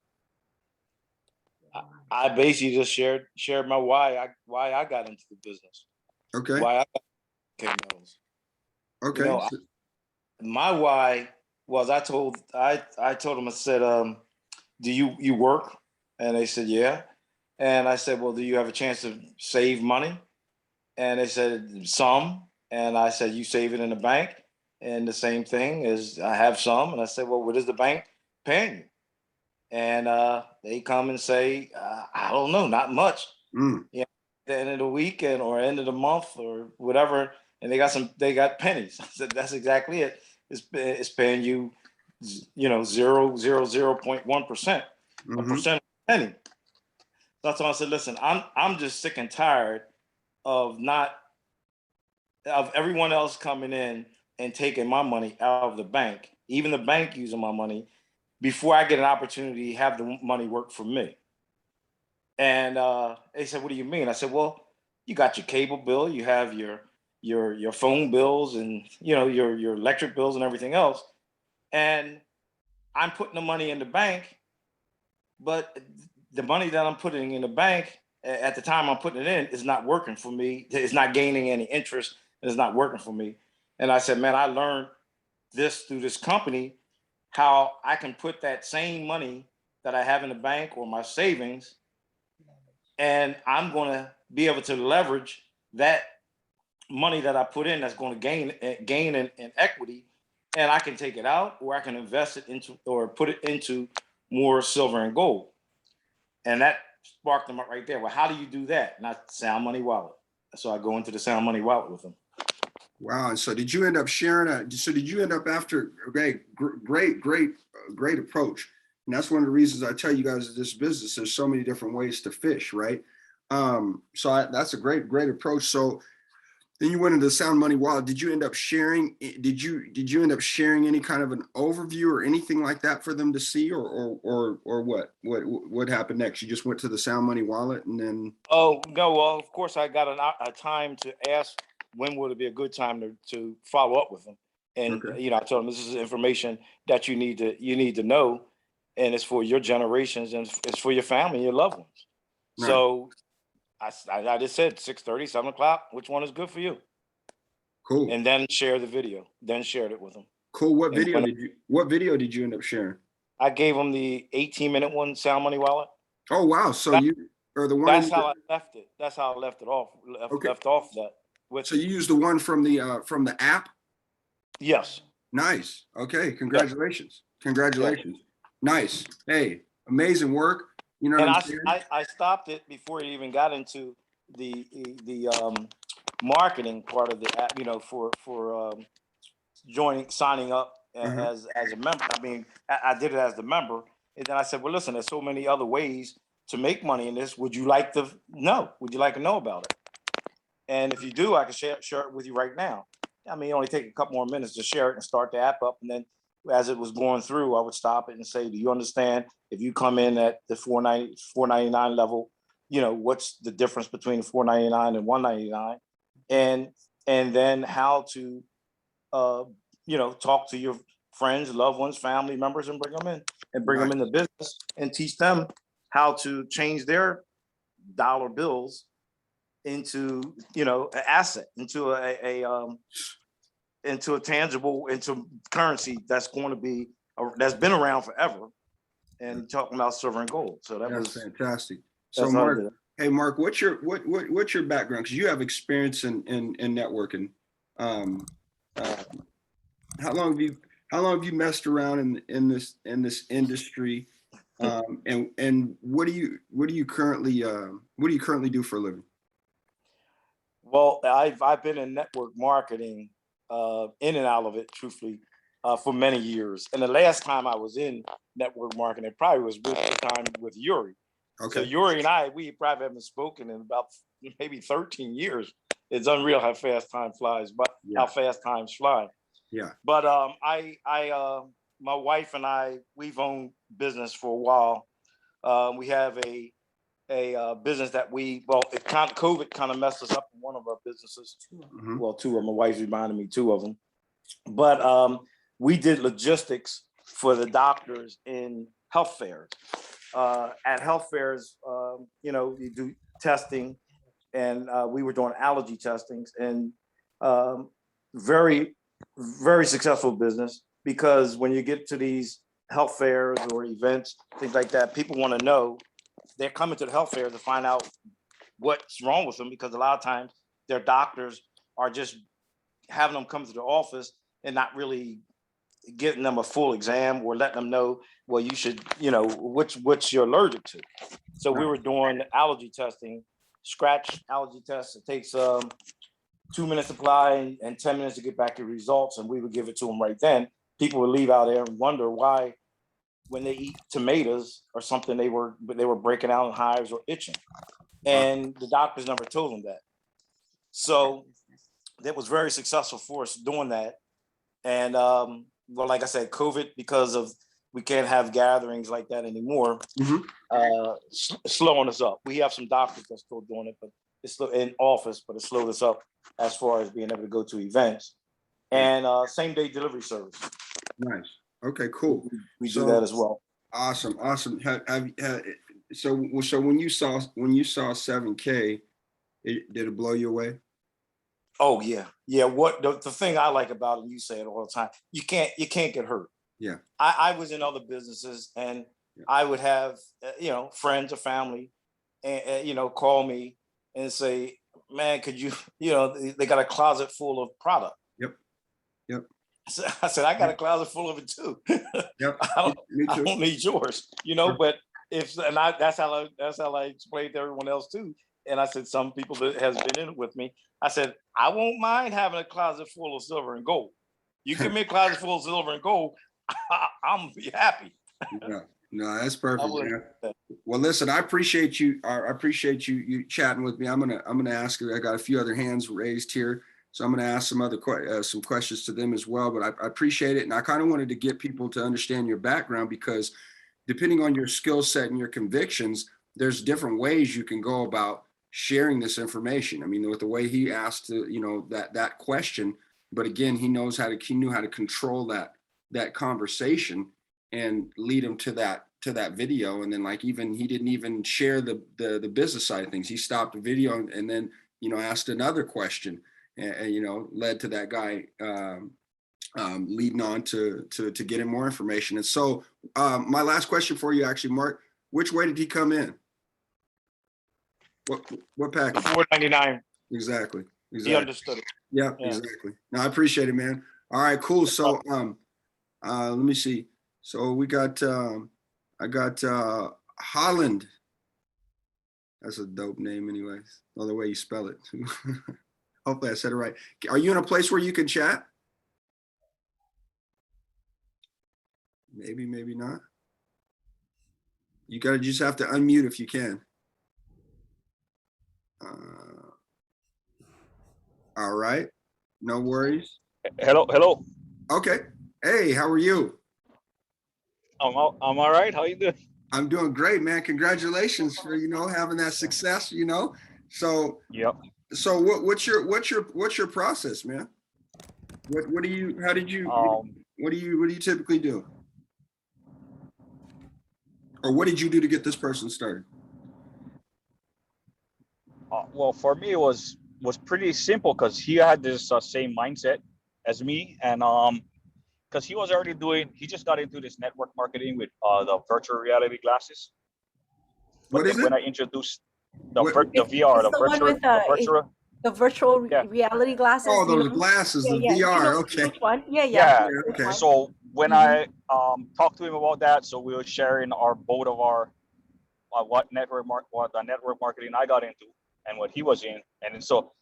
I basically just shared my why I got into the business. Okay. Why I got Okay. You know, my why was I told them, I said, do you work? And they said, yeah. And I said, well, do you have a chance to save money? And they said, some. And I said, you save it in the bank? And the same thing is, I have some. And I said, well, what is the bank paying you? And they come and say, I don't know, not much. Yeah, the end of the week or end of the month or whatever. And they got pennies. I said, that's exactly it. It's paying you, 0.1%, a percent penny. That's why I said, listen, I'm just sick and tired of everyone else coming in and taking my money out of the bank, even the bank using my money, before I get an opportunity to have the money work for me. And they said, what do you mean? I said, well, you got your cable bill, you have your phone bills, and your electric bills and everything else. And I'm putting the money in the bank, but the money that I'm putting in the bank at the time I'm putting it in is not working for me. It's not gaining any interest. It's not working for me. And I said, man, I learned this through this company, how I can put that same money that I have in the bank or my savings, and I'm going to be able to leverage that money that I put in that's going to gain in equity, and I can take it out, or I can invest it into or put it into more silver and gold. And that sparked them up right there. Well, how do you do that? Not Sound Money Wallet. So I go into the Sound Money Wallet with them. Wow. And so did you end up after, okay, great approach. And that's one of the reasons I tell you guys this business, there's so many different ways to fish, right? That's a great approach. So then you went into the Sound Money Wallet. Did you end up sharing any kind of an overview or anything like that for them to see, or what happened next? You just went to the Sound Money Wallet and then? Oh, no. Well, of course I got a time to ask when would it be a good time to follow up with them. And, Okay. I told them this is information that you need to know, and it's for your generations and it's for your family and your loved ones. Right. So I just said 6:30, 7 o'clock, which one is good for you? Cool. And then share the video, then shared it with them. Cool. What video did you end up sharing? I gave them the 18-minute one, Sound Money Wallet. Oh, wow. So you are the one. That's how I left it. That's how I left it off. Left off that. So you used the one from the app? Yes. Nice. Okay. Congratulations. Yeah. Congratulations. Yeah. Nice. Hey, amazing work. You know what I'm saying? I stopped it before it even got into the marketing part of the app, for signing up as a member. I mean, I did it as the member, And then I said, well, listen, there's so many other ways to make money in this. Would you like to know? Would you like to know about it? And if you do, I can share it with you right now. I mean, it only take a couple more minutes to share it and start the app up. And then as it was going through, I would stop it and say, do you understand if you come in at the $4.99 level, you know, what's the difference between $4.99 and $1.99? And then how to, you know, talk to your friends, loved ones, family members, and bring them in and bring them into business and teach them how to change their dollar bills into, you know, an asset, into into a tangible, into currency that's going to be, that's been around forever. And talking about silver and gold. So that's fantastic. So Mark, hey Mark, what's your background? Because you have experience in networking. How long have you messed around in this industry? And what do you currently do for a living? Well, I've been in network marketing, in and out of it, truthfully, for many years. And the last time I was in network marketing, it probably was with the time with Yuri. Okay. So Yuri and we probably haven't spoken in about maybe 13 years. It's unreal how fast time flies, but how fast times fly. Yeah. But my wife and I, we've owned business for a while. We have a business that COVID kind of messed us up in one of our businesses. Mm-hmm. Well, two of them. My wife reminded me two of them. But we did logistics for the doctors in health fairs. At health fairs, you know, you do testing, and we were doing allergy testings, and very, very successful business, because when you get to these health fairs or events, things like that, people want to know. They're coming to the health fair to find out what's wrong with them, because a lot of times their doctors are just having them come to the office and not really getting them a full exam or letting them know, well, you should, you know, which you're allergic to. So we were doing allergy testing, scratch allergy tests. It takes 2 minutes to apply and 10 minutes to get back your results. And we would give it to them right then. People would leave out there and wonder why, when they eat tomatoes or something, they were breaking out in hives or itching. And the doctors never told them that. So that was very successful for us doing that. And well, like I said, COVID, because of we can't have gatherings like that anymore, slowing us up. We have some doctors that's still doing it, but it's still in office, but it slowed us up as far as being able to go to events. And same day delivery service. Nice. Okay, cool. We do that as well. Awesome. So when you saw 7K, did it blow you away? Oh yeah. What the thing I like about it, and you say it all the time, you can't get hurt. Yeah. I was in other businesses, and I would have you know, friends or family, and you know, call me and say, man, could you, you know, they got a closet full of product. Yep. So I said, I got a closet full of it too. Yep. I don't need yours, you know. But that's how I explained to everyone else too. And I said, some people that has been in it with me, I said, I won't mind having a closet full of silver and gold. You give me a closet full of silver and gold, I'm gonna be happy. Yeah. No, that's perfect. Man. Well, listen, I appreciate you. I appreciate you chatting with me. I'm gonna ask you. I got a few other hands raised here, so I'm gonna ask some other some questions to them as well. But I appreciate it, and I kind of wanted to get people to understand your background, because depending on your skill set and your convictions, there's different ways you can go about sharing this information. I mean, with the way he asked, you know, that question, but again, he knew how to control that conversation and lead him to that video. And then, like, he didn't even share the business side of things. He stopped the video and then, you know, asked another question, and you know, led to that guy leading on to get him more information. And so my last question for you, actually, Mark, which way did he come in? What package? $4.99. Exactly. He understood it. Yeah, exactly. No, I appreciate it, man. All right, cool. So let me see. So we got I got Holland. That's a dope name anyways. All the way you spell it. Hopefully I said it right. Are you in a place where you can chat? Maybe not. You gotta just have to unmute if you can. All right, no worries. Hello. Okay. Hey, how are you? I'm all right. How you doing? I'm doing great, man. Congratulations for having that success. So Yep. so what's your process, man? What do you? How did you? What do you typically do? Or what did you do to get this person started? Well, for me, it was pretty simple because he had this same mindset as me, and because he was already he just got into this network marketing with the virtual reality glasses. But What is then it? when I introduced the What- VR, It's the one with the virtual Yeah. reality glasses. Oh, you those know? glasses, Yeah, the yeah. VR. You know Okay. which one? Yeah, Yeah. Which Okay. one? So when I talked to him about that, so we were sharing both of our what the network marketing I got into and what he was in, and then so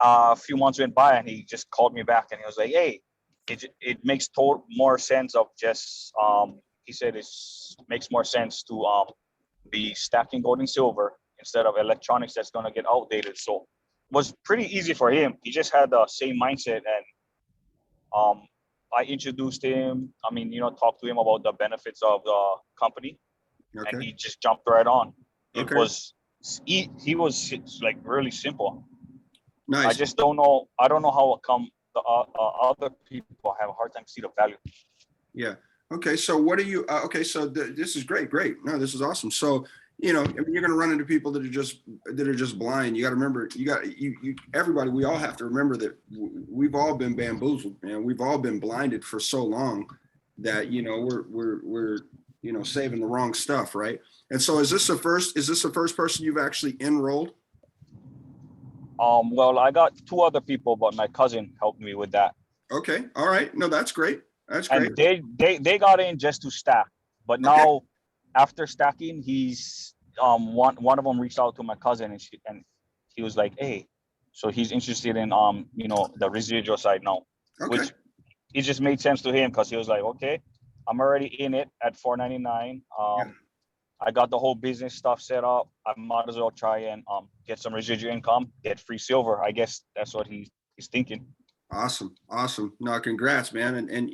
a few months went by, and he just called me back, and he was like, "Hey, it makes more sense of just he said it makes more sense to be stacking gold and silver instead of electronics that's gonna get outdated." So it was pretty easy for him. He just had the same mindset, and I introduced him. I mean, talked to him about the benefits of the company, and Okay. he just jumped right on. It Okay. was he was like really simple. Nice. I just don't know. I don't know how come the other people have a hard time see the value. Yeah. Okay. So what do you? Okay. So this is great. Great. No, this is awesome. So I mean, you're going to run into people that are just blind. You got to remember. Everybody. We all have to remember that we've all been bamboozled, man. We've all been blinded for so long that we're saving the wrong stuff, right? And so is this the first person you've actually enrolled? Well, I got two other people, but my cousin helped me with that. Okay. All right. No, that's great. That's great. And they got in just to stack, but now after stacking, he's one of them reached out to my cousin, and he was like, "Hey," so he's interested in the residual side now, Okay. which it just made sense to him because he was like, "Okay, I'm already in it at $4.99. I got the whole business stuff set up. I might as well try and get some residual income, get free silver." I guess that's what he's thinking. Awesome. No, congrats, man. And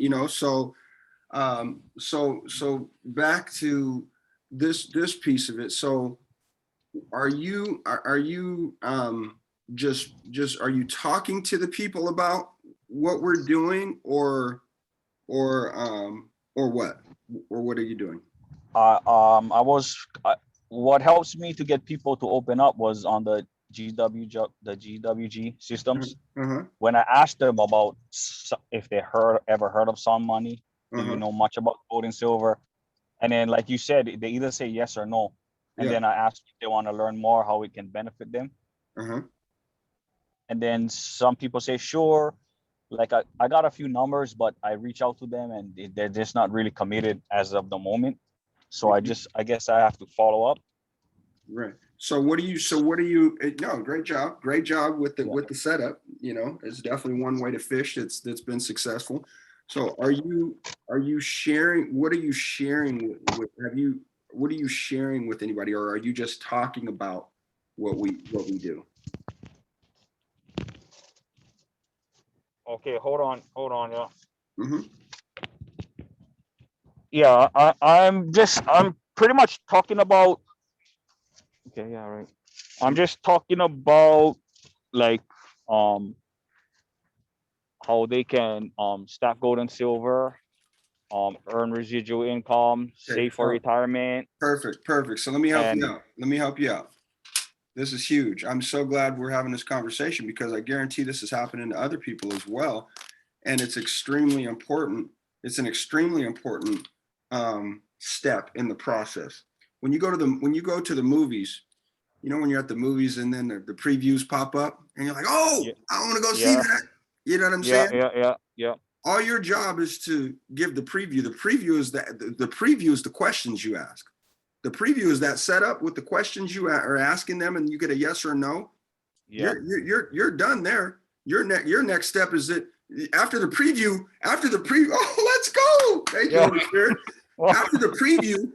so back to this piece of it. So are you just are you talking to the people about what we're doing or what? Or what are you doing? What helps me to get people to open up was on the GWG systems. Uh-huh. When I asked them about if they ever heard of some money, do you know much about gold and silver? And then, like you said, they either say yes or no. And then I asked if they want to learn more, how it can benefit them. Uh-huh. And then some people say, sure. Like I got a few numbers, but I reach out to them and they're just not really committed as of the moment. So I guess I have to follow up. Right. So what do you, no, great job with the setup, it's definitely one way to fish that's been successful. So what are you sharing with anybody, or are you just talking about what we do? Okay, hold on. Yeah. Mm-hmm. Yeah, I'm pretty much talking about. Okay, yeah, right. I'm just talking about like how they can stack gold and silver, earn residual income, save for retirement. Perfect. So let me help you out. This is huge. I'm so glad we're having this conversation because I guarantee this is happening to other people as well. And it's extremely important. It's an extremely important step in the process. When you go to the movies, when you're at the movies and then the previews pop up and you're like, oh, I want to go see that. You know what I'm saying? Yeah. All your job is to give the preview. The preview is the questions you ask. The preview is that setup with the questions you are asking them, and you get a yes or no. Yeah. You're done there. Your next step is that after the preview. Oh, let's go! Thank you, Holy Spirit. After the preview,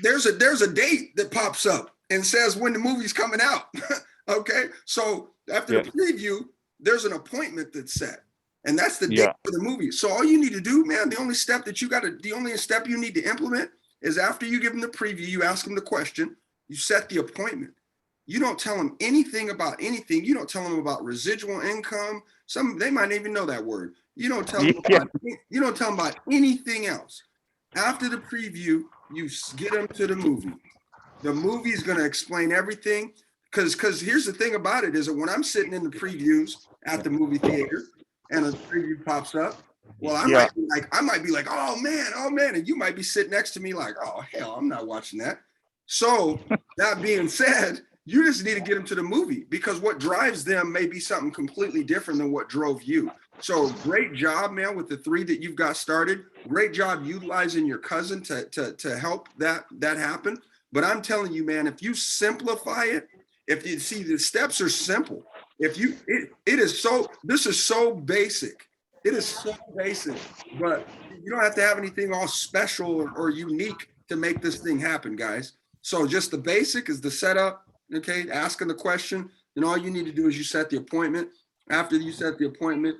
there's a date that pops up and says when the movie's coming out. Okay, so after the preview, there's an appointment that's set, and that's the date for the movie. So all you need to do, man, the only step you need to implement is after you give them the preview, you ask them the question, you set the appointment. You don't tell them anything about anything. You don't tell them about residual income. They might not even know that word. You don't tell them about anything else. After the preview, you get them to the movie. The movie's going to explain everything. Because here's the thing about it is that when I'm sitting in the previews at the movie theater and a preview pops up, well, I might be like, oh man, and you might be sitting next to me like, oh hell, I'm not watching that. So that being said, you just need to get them to the movie, because what drives them may be something completely different than what drove you. So great job, man, with the 3 that you've got started. Great job utilizing your cousin to help that happen. But I'm telling you, man, if you simplify it, if you see, the steps are simple. This is so basic. It is so basic, but you don't have to have anything all special or unique to make this thing happen, guys. So just the basic is the setup, okay? Asking the question, and all you need to do is you set the appointment. After you set the appointment,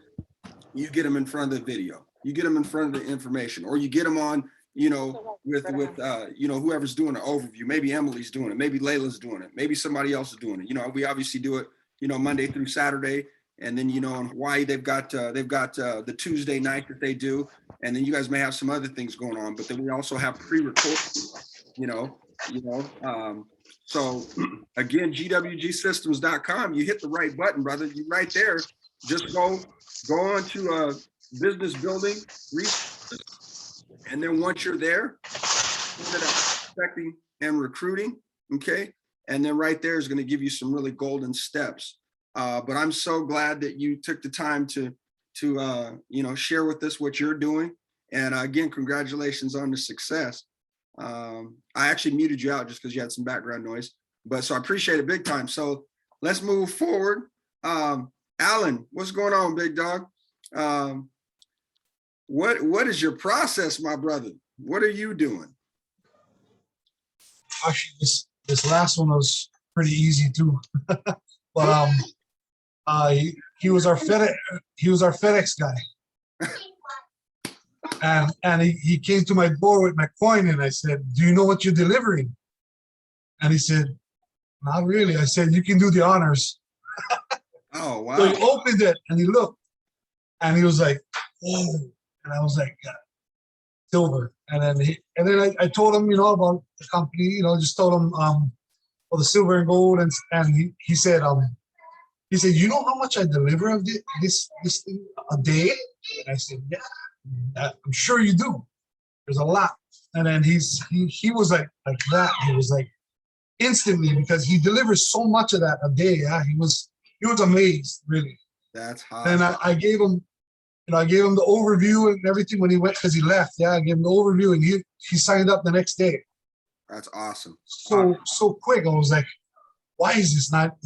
you get them in front of the video. You get them in front of the information, or you get them on, with whoever's doing the overview. Maybe Emily's doing it. Maybe Layla's doing it. Maybe somebody else is doing it. We obviously do it, Monday through Saturday. And then, in Hawaii, they've got the Tuesday night that they do. And then you guys may have some other things going on, but then we also have pre-recorded, so again, GWGsystems.com, you hit the right button, brother. You right there. Just go on to business building resources. And then once you're there, prospecting and recruiting, okay? And then right there is going to give you some really golden steps. But I'm so glad that you took the time to share with us what you're doing. And again, congratulations on the success. I actually muted you out just because you had some background noise, but so I appreciate it big time. So let's move forward. Alan, what's going on, big dog? What is your process, my brother? What are you doing? Actually, this last one was pretty easy too. But he was our FedEx guy. And he came to my door with my coin, and I said, "Do you know what you're delivering?" And he said, "Not really." I said, "You can do the honors." Oh, wow. So he opened it and he looked, and he was like, "Oh," and I was like, "Silver." And then I told him, about the company, just told him the silver and gold, and he said, "You know how much I deliver of this thing a day?" And I said, "Yeah, I'm sure you do. There's a lot." And then he was like that. He was like instantly, because he delivers so much of that a day. Yeah, he was amazed, really. That's hot. And I gave him, I gave him the overview and everything when he went, because he left. Yeah, I gave him the overview, and he signed up the next day. That's awesome. So quick. I was like, why is this not?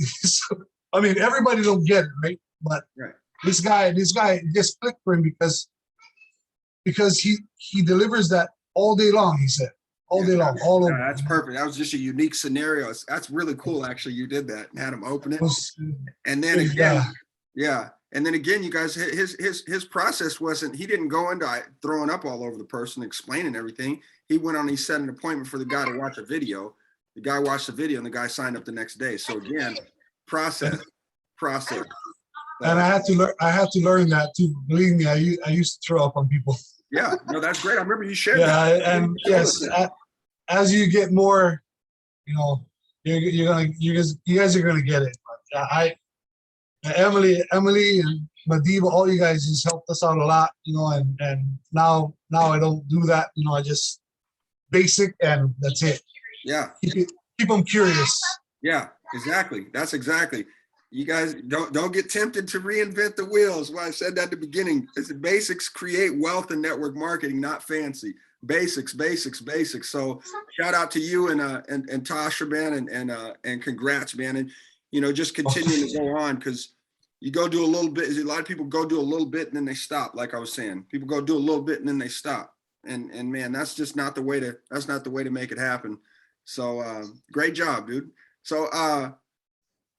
I mean, everybody don't get it, right? But right. This guy just clicked for him because he delivers that all day long. He said all day long, all over. That's perfect. That was just a unique scenario. That's really cool. Actually, you did that and had him open it. And then again, and then again, you guys, his process wasn't. He didn't go into throwing up all over the person, explaining everything. He went on. He set an appointment for the guy to watch a video. The guy watched the video, and the guy signed up the next day. So again, process. And I had to learn that too. Believe me, I used to throw up on people. Yeah, no, that's great. I remember you shared that. Yeah, and yes, as you get more, you guys are gonna get it. But Emily and Madiba, all you guys just helped us out a lot, and now I don't do that. I just basic, and that's it. Yeah. Keep them curious. Yeah, exactly. That's exactly. You guys don't get tempted to reinvent the wheels. Well, I said that at the beginning. It's the basics create wealth in network marketing, not fancy. Basics. So shout out to you and Tasha, man, and congrats, man. And just continuing to go on, because you go do a little bit. A lot of people go do a little bit and then they stop. Like I was saying, people go do a little bit and then they stop. and man, that's just not the way to make it happen. So great job, dude. So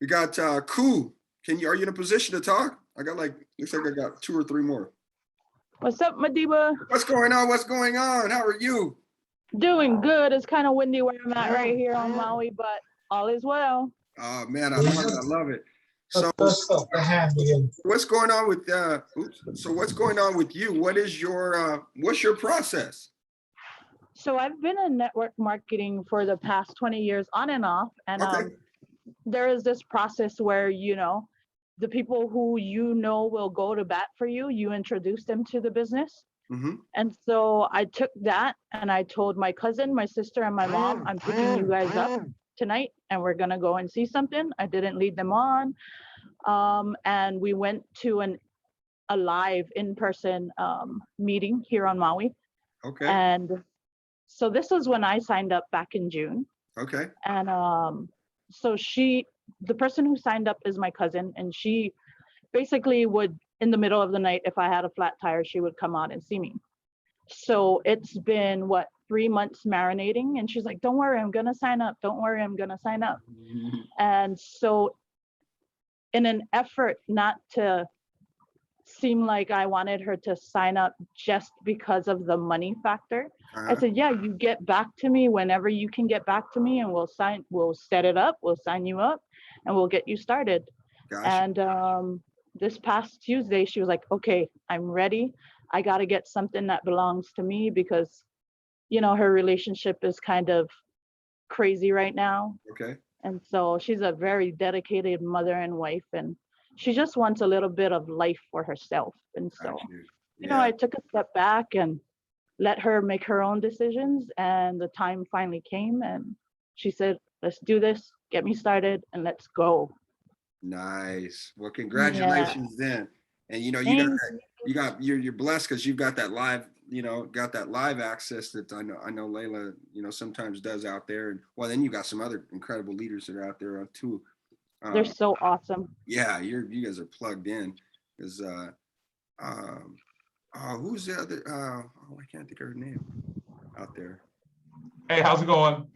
we got Koo. Are you in a position to talk? I got looks like I got 2 or 3 more. What's up, Madiba? What's going on? What's going on? How are you? Doing good. It's kind of windy where I'm at right here on Maui, but all is well. Oh man, I love it. So That's the hand again. what's going on with what's going on with you? What's your process? So I've been in network marketing for the past 20 years on and off. And Okay. there is this process where, the people who will go to bat for you, you introduce them to the business. Mm-hmm. And so I took that and I told my cousin, my sister, and my mom, I'm picking you guys up tonight and we're gonna go and see something. I didn't lead them on. And we went to a live in-person meeting here on Maui. Okay. And so this was when I signed up back in June. Okay. And so the person who signed up is my cousin, and she basically would, in the middle of the night, if I had a flat tire, she would come out and see me. So it's been 3 months marinating, and she's like, don't worry, I'm gonna sign up. Don't worry, I'm gonna sign up. And so in an effort not to seem like I wanted her to sign up just because of the money factor, I said, yeah, you get back to me whenever you can get back to me, and we'll set it up, we'll sign you up, and we'll get you started. Gotcha. And this past Tuesday, she was like, okay, I'm ready. I got to get something that belongs to me because, her relationship is kind of crazy right now. Okay. And so she's a very dedicated mother and wife, and she just wants a little bit of life for herself. And so, I took a step back and let her make her own decisions, and the time finally came and she said, let's do this, get me started, and let's go. Nice. Well, congratulations then. And you're blessed because you've got that live, access that I know Layla, sometimes does out there. And well, then you got some other incredible leaders that are out there too. They're so awesome. Yeah, you guys are plugged in. Because who's the other? I can't think of her name out there. Hey, how's it going?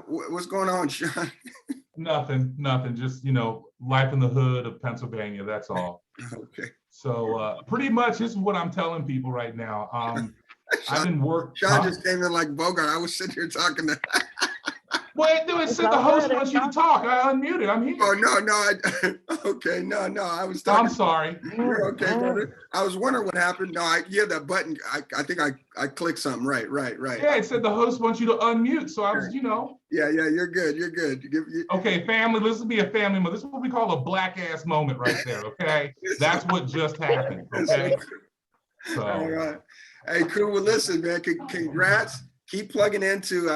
What's going on, Sean? Nothing. Just, life in the hood of Pennsylvania. That's all. Okay. So pretty much this is what I'm telling people right now. I've been working. Sean just came in like Bogart. I was sitting here talking to. Wait, dude, it said the host wants you to talk. I unmuted. I'm here. Oh, no. Okay, no. I was talking. I'm sorry. You're okay, brother. I was wondering what happened. No, that button. I think I clicked something. Right. Yeah, it said the host wants you to unmute. So I was, Yeah, you're good. Okay, family, this will be a family moment. This is what we call a black ass moment right there, okay? That's what just happened, okay? So. All right. Hey, cool. Well, listen, man, congrats. Keep plugging into,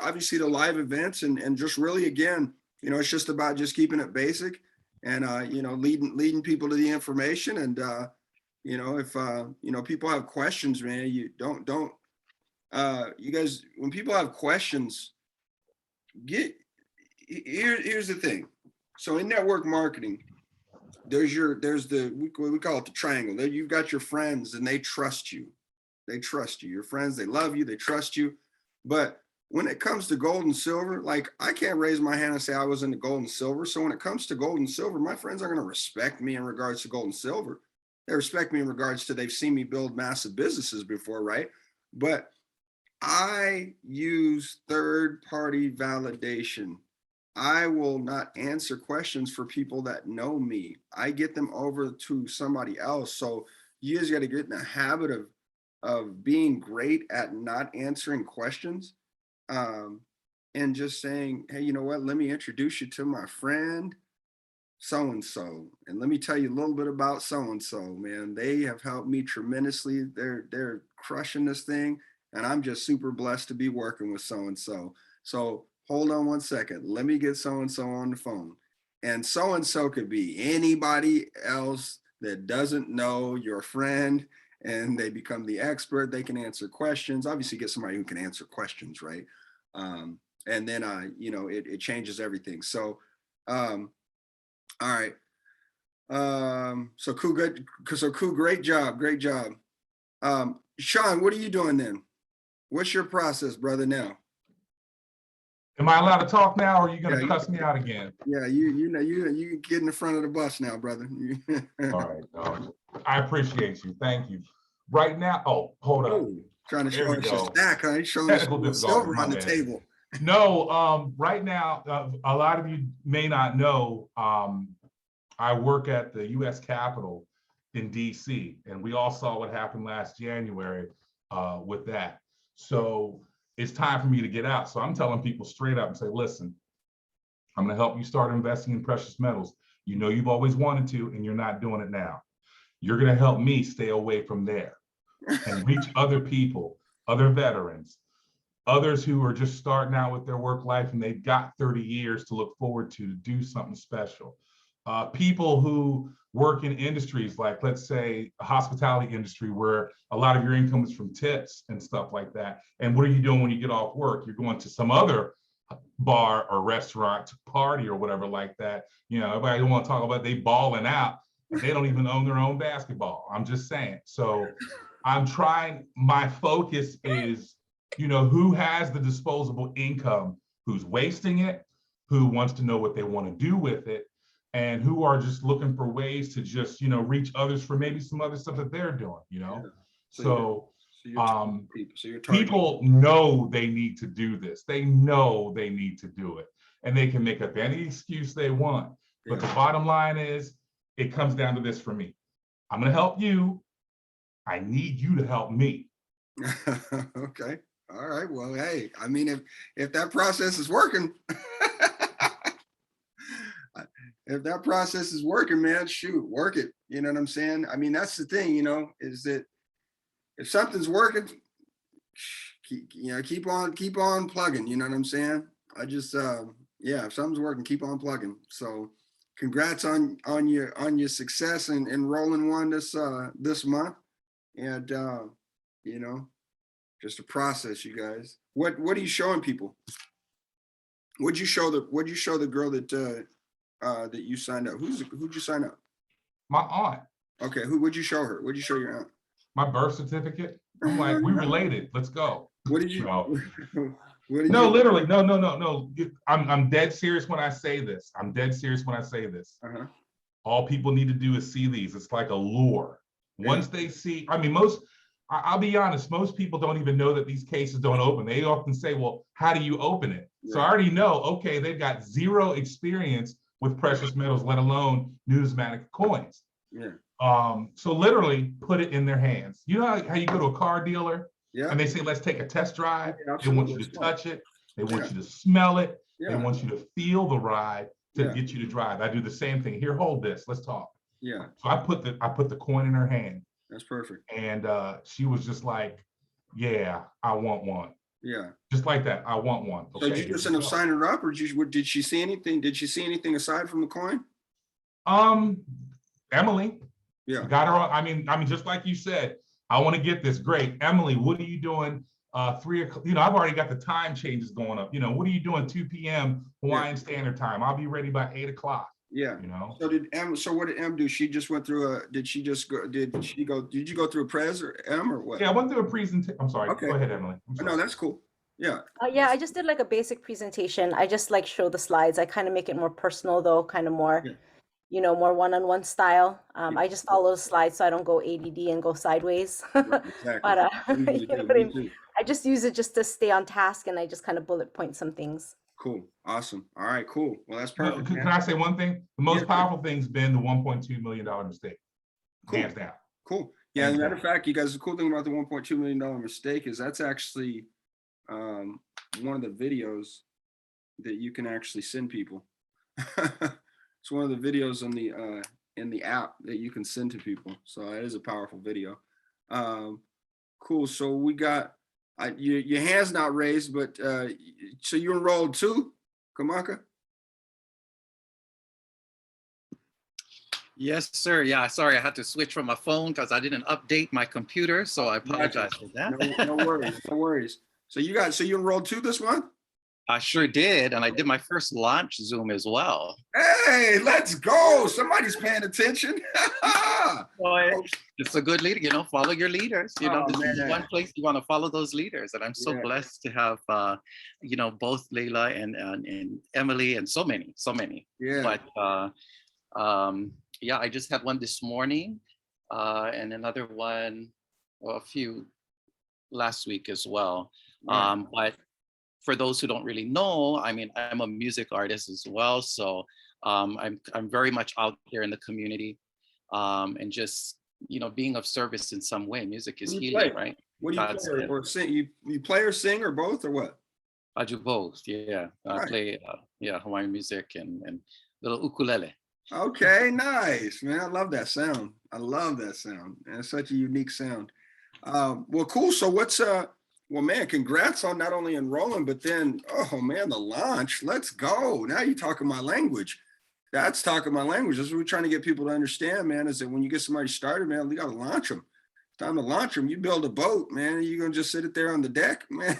obviously the live events and just really, again, it's just about just keeping it basic and, leading people to the information. And, if, people have questions, man, you don't, you guys, when people have questions, here's the thing. So in network marketing, there's we call it the triangle. You've got your friends and they trust you. Your friends, they love you, they trust you. But when it comes to gold and silver, like I can't raise my hand and say I was into gold and silver. So when it comes to gold and silver, my friends are going to respect me in regards to gold and silver. They respect me in regards to they've seen me build massive businesses before, right? But I use third-party validation. I will not answer questions for people that know me. I get them over to somebody else. So you guys got to get in the habit of being great at not answering questions and just saying, hey, you know what? Let me introduce you to my friend so-and-so. And let me tell you a little bit about so-and-so, man. They have helped me tremendously. They're crushing this thing. And I'm just super blessed to be working with so-and-so. So hold on one second. Let me get so-and-so on the phone. And so-and-so could be anybody else that doesn't know your friend and they become the expert. They can answer questions. Obviously get somebody who can answer questions, right? And then, it changes everything. So, all right. So cool, good. So cool, great job. Sean, what are you doing then? What's your process, brother, now? Am I allowed to talk now, or are you gonna Yeah, cuss me out again? Yeah, you get in the front of the bus now, brother. All right, no, I appreciate you. Thank you. Right now, oh, hold up. Oh, trying to There show we us your go. stack, huh? He's showing Technical us difficulties, silver my on the bad. table. No, right now, a lot of you may not know, I work at the U.S. Capitol in D.C., and we all saw what happened last January with that. So it's time for me to get out. So I'm telling people straight up and say, listen, I'm going to help you start investing in precious metals. You know you've always wanted to, and you're not doing it now. You're going to help me stay away from there and reach other people, other veterans, others who are just starting out with their work life and they've got 30 years to look forward to do something special. People who work in industries like, let's say, a hospitality industry where a lot of your income is from tips and stuff like that. And what are you doing when you get off work? You're going to some other bar or restaurant to party or whatever like that. You know, everybody want to talk about they balling out, and they don't even own their own basketball. I'm just saying. So I'm trying, my focus is, you know, who has the disposable income, who's wasting it, who wants to know what they want to do with it, and who are just looking for ways to just, you know, reach others for maybe some other stuff that they're doing, you know? Yeah. People know they need to do this. They know they need to do it. And they can make up any excuse they want. But the bottom line is, it comes down to this for me. I'm going to help you. I need you to help me. Okay. All right. Well, hey, I mean, if that process is working, if that process is working, man, shoot, work it. You know what I'm saying? I mean, that's the thing, you know, is that if something's working, keep on plugging. You know what I'm saying? I just, yeah, if something's working, keep on plugging. So congrats on your success and rolling one this month. And, you know, just a process, you guys. What are you showing people? What'd you show the girl that that you signed up? Who'd you sign up? My aunt. Okay, what'd you show her? What'd you show your aunt? My birth certificate. I'm like, we related. Let's go. What did you? No, literally, no. I'm dead serious when I say this. I'm dead serious when I say this. All people need to do is see these. It's like a lure. Once they see, I mean, I'll be honest, most people don't even know that these cases don't open. They often say, well, how do you open it? Yeah. So I already know, okay, they've got zero experience with precious metals, let alone numismatic coins. Yeah. So literally put it in their hands. You know how you go to a car dealer and they say, let's take a test drive. They want you to touch it. They want you to smell it. They want you to feel the ride to get you to drive. I do the same thing. Here, hold this. Let's talk. Yeah. So I put the coin in her hand. That's perfect. And she was just like, yeah, I want one. Yeah. Just like that. I want one. Okay, so did you just end up signing her up, or did she see anything? Did she see anything aside from the coin? Emily. Yeah. Got her on. I mean, just like you said, I want to get this. Great. Emily, what are you doing? 3 o'clock, you know, I've already got the time changes going up. You know, what are you doing? 2 p.m. Hawaiian Standard Time. I'll be ready by 8 o'clock. Yeah. You know. So what did M do? She just went through did you go through a pres or M or what? Yeah, I went through a presentation. I'm sorry. Okay. Go ahead, Emily. No, that's cool. Yeah. Yeah, I just did like a basic presentation. I just like show the slides. I kind of make it more personal though, kind of more, you know, more one-on-one style. I just follow the slides so I don't go ADD and go sideways. Exactly. But you know what I mean? I just use it just to stay on task, and I just kind of bullet point some things. Cool. Awesome. All right, cool. Well, that's perfect. Can I say one thing? The most powerful thing's been the $1.2 million mistake. Cool. Hands down. Cool. Yeah, as a matter of fact, you guys, the cool thing about the $1.2 million mistake is that's actually one of the videos that you can actually send people. It's one of the videos in the app that you can send to people. So it is a powerful video. Cool. So we got your hand's not raised, but so you enrolled too, Kamaka? Yes, sir. Yeah, sorry, I had to switch from my phone because I didn't update my computer, so I apologize for that. No worries, no worries. So you enrolled too this month? I sure did, and I did my first launch Zoom as well. Hey, let's go. Somebody's paying attention. Boy, it's a good leader, follow your leaders. Oh, This is man. one place you want to follow those leaders. And I'm so Yeah. blessed to have, both Layla and Emily and so many. Yeah. But yeah, I just had one this morning and another one, well, a few last week as well. Right. But for those who don't really know, I mean, I'm a music artist as well. So I'm very much out there in the community and just, being of service in some way. Music is What do you healing, play? right? What do you God's play gift. or sing? You play or sing or both or what? I do both, yeah. I Right. play, Hawaiian music and little ukulele. Okay, nice, man. I love that sound. I love that sound. And it's such a unique sound. Well, cool. So well, man, congrats on not only enrolling, but then, oh man, the launch. Let's go. Now you're talking my language. That's talking my language. That's what we're trying to get people to understand, man, is that when you get somebody started, man, we got to launch them. It's time to launch them. You build a boat, man. You're going to just sit it there on the deck, man.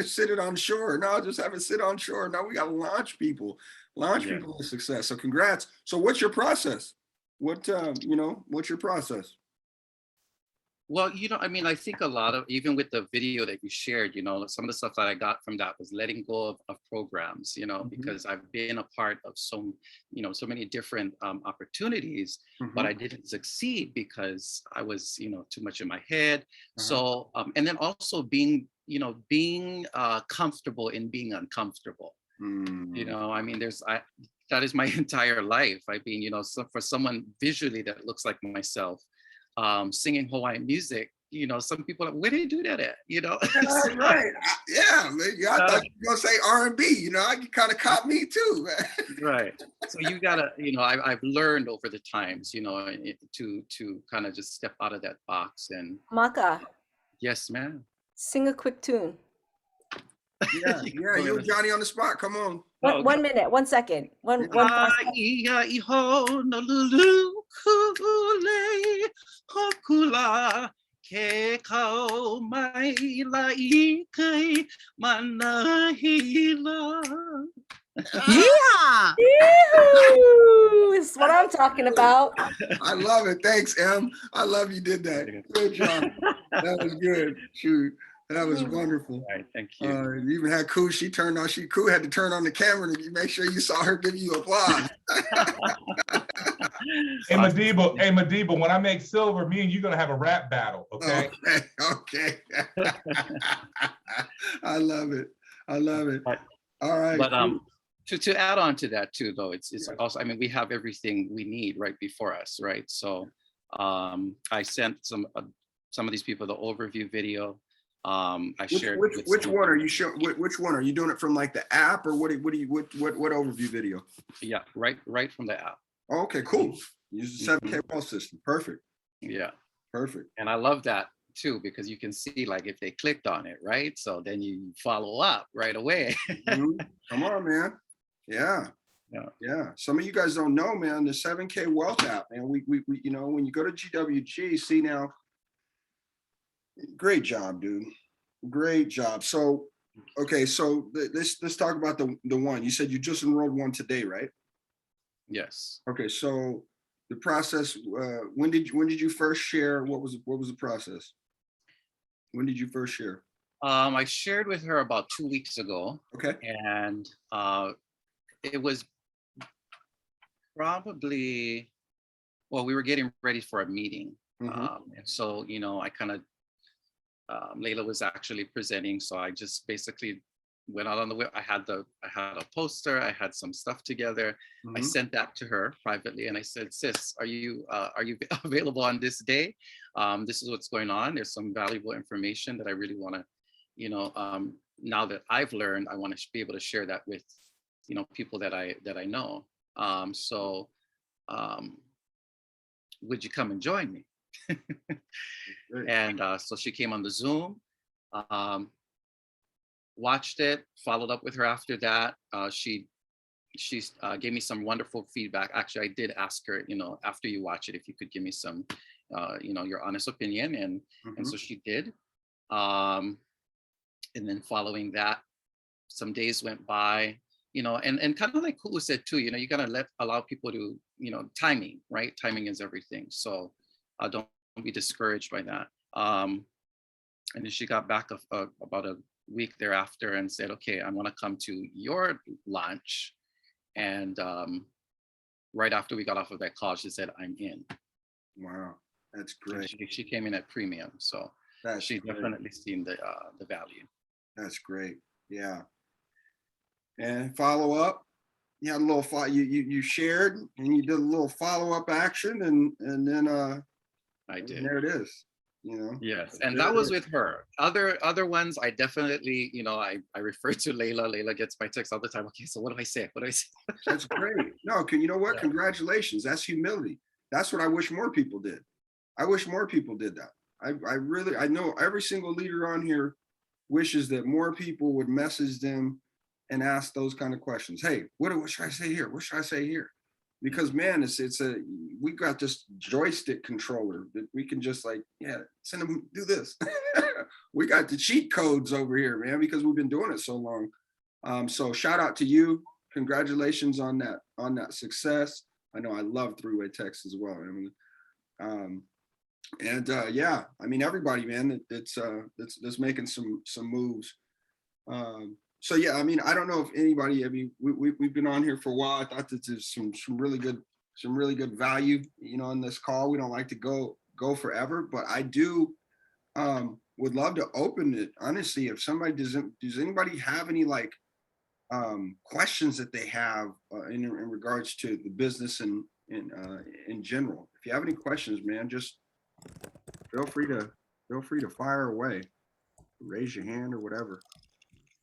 Sit it on shore. No, just have it sit on shore. No, we got to launch people. Launch people to success. So congrats. So what's your process? What's your process? Well, I mean, I think a lot of, even with the video that you shared, some of the stuff that I got from that was letting go of programs, because I've been a part of so many different opportunities, but I didn't succeed because I was, too much in my head. So, and then also being comfortable in being uncomfortable. I mean, that is my entire life. I mean, for someone visually that looks like myself, singing Hawaiian music, some people are like, where do you do that at? Right. Yeah, I thought you were gonna say R&B, I kind of caught me too. Right. So you gotta, I've learned over the times, to kind of just step out of that box and. Maka, Yes, ma'am. sing a quick tune. Yeah, you're Johnny on the spot. Come on. 1 minute, 1 second. One Hokula ke kau mai lai kai manahila. Yeah. This is what I'm talking about. I love it. Thanks, Em. I love you did that. Good job. That was good. Shoot. That was wonderful. All right, thank you. You even had Koo. Koo had to turn on the camera to make sure you saw her give you applause. Hey Madiba, when I make silver, me and you're gonna have a rap battle, okay? Okay. I love it. All right. But to add on to that too, though, it's also, I mean, we have everything we need right before us, right? So I sent some of these people the overview video. I shared which one are you showing? Which one are you doing it from, like the app, or what overview video? Yeah, right from the app. Oh, okay, cool. Use the 7K wall system. Perfect. Yeah. Perfect. And I love that too, because you can see like if they clicked on it, right? So then you follow up right away. Come on, man. Yeah. Some of you guys don't know, man, the 7K Wealth app, man. We when you go to GWG, see now. Great job, dude. Great job. So, okay, so let's talk about the one. You said you just enrolled one today, right? Yes. Okay, so the process. When did you first share? What was the process? When did you first share? I shared with her about 2 weeks ago. Okay. And it was probably, well, we were getting ready for a meeting. And so, I kind of, Layla was actually presenting. So I just basically went out on the web. I had a poster, I had some stuff together. I sent that to her privately and I said, sis, are you available on this day? This is what's going on. There's some valuable information that I really want to, now that I've learned, I want to be able to share that with, people that I know. So would you come and join me? And so she came on the Zoom, watched it, followed up with her after that. She gave me some wonderful feedback. Actually, I did ask her, after you watch it, if you could give me some, your honest opinion. And so she did. And then following that, some days went by, you know, and kind of like Kulu said too, you know, you gotta allow people to, you know, timing, right? Timing is everything. So don't be discouraged by that. And then she got back about a week thereafter and said, okay, I'm gonna come to your lunch. And right after we got off of that call, she said, I'm in. Wow, that's great. She came in at premium, so she definitely seen the value. That's great. Yeah. And follow up. You had a little you shared and you did a little follow-up action, and then I did. And there it is. You know. Yes, and that was with her. Other ones, I definitely, you know, I refer to Layla. Layla gets my text all the time. Okay, so what do I say? What do I say? That's great. No, you know what? Yeah. Congratulations. That's humility. That's what I wish more people did. I wish more people did that. I know every single leader on here wishes that more people would message them and ask those kind of questions. Hey, what should I say here? What should I say here? Because man, we got this joystick controller that we can just like, yeah, send them do this. We got the cheat codes over here, man, because we've been doing it so long. So shout out to you. Congratulations on that success. I know I love three-way text as well, Emily. Yeah, I mean everybody, man, that's making some moves. So yeah, I mean, I don't know if anybody. I mean, we've been on here for a while. I thought that there's some really good value, you know, on this call. We don't like to go forever, but I do would love to open it honestly. If somebody does anybody have any like questions that they have in regards to the business and in general? If you have any questions, man, just feel free to fire away, raise your hand or whatever.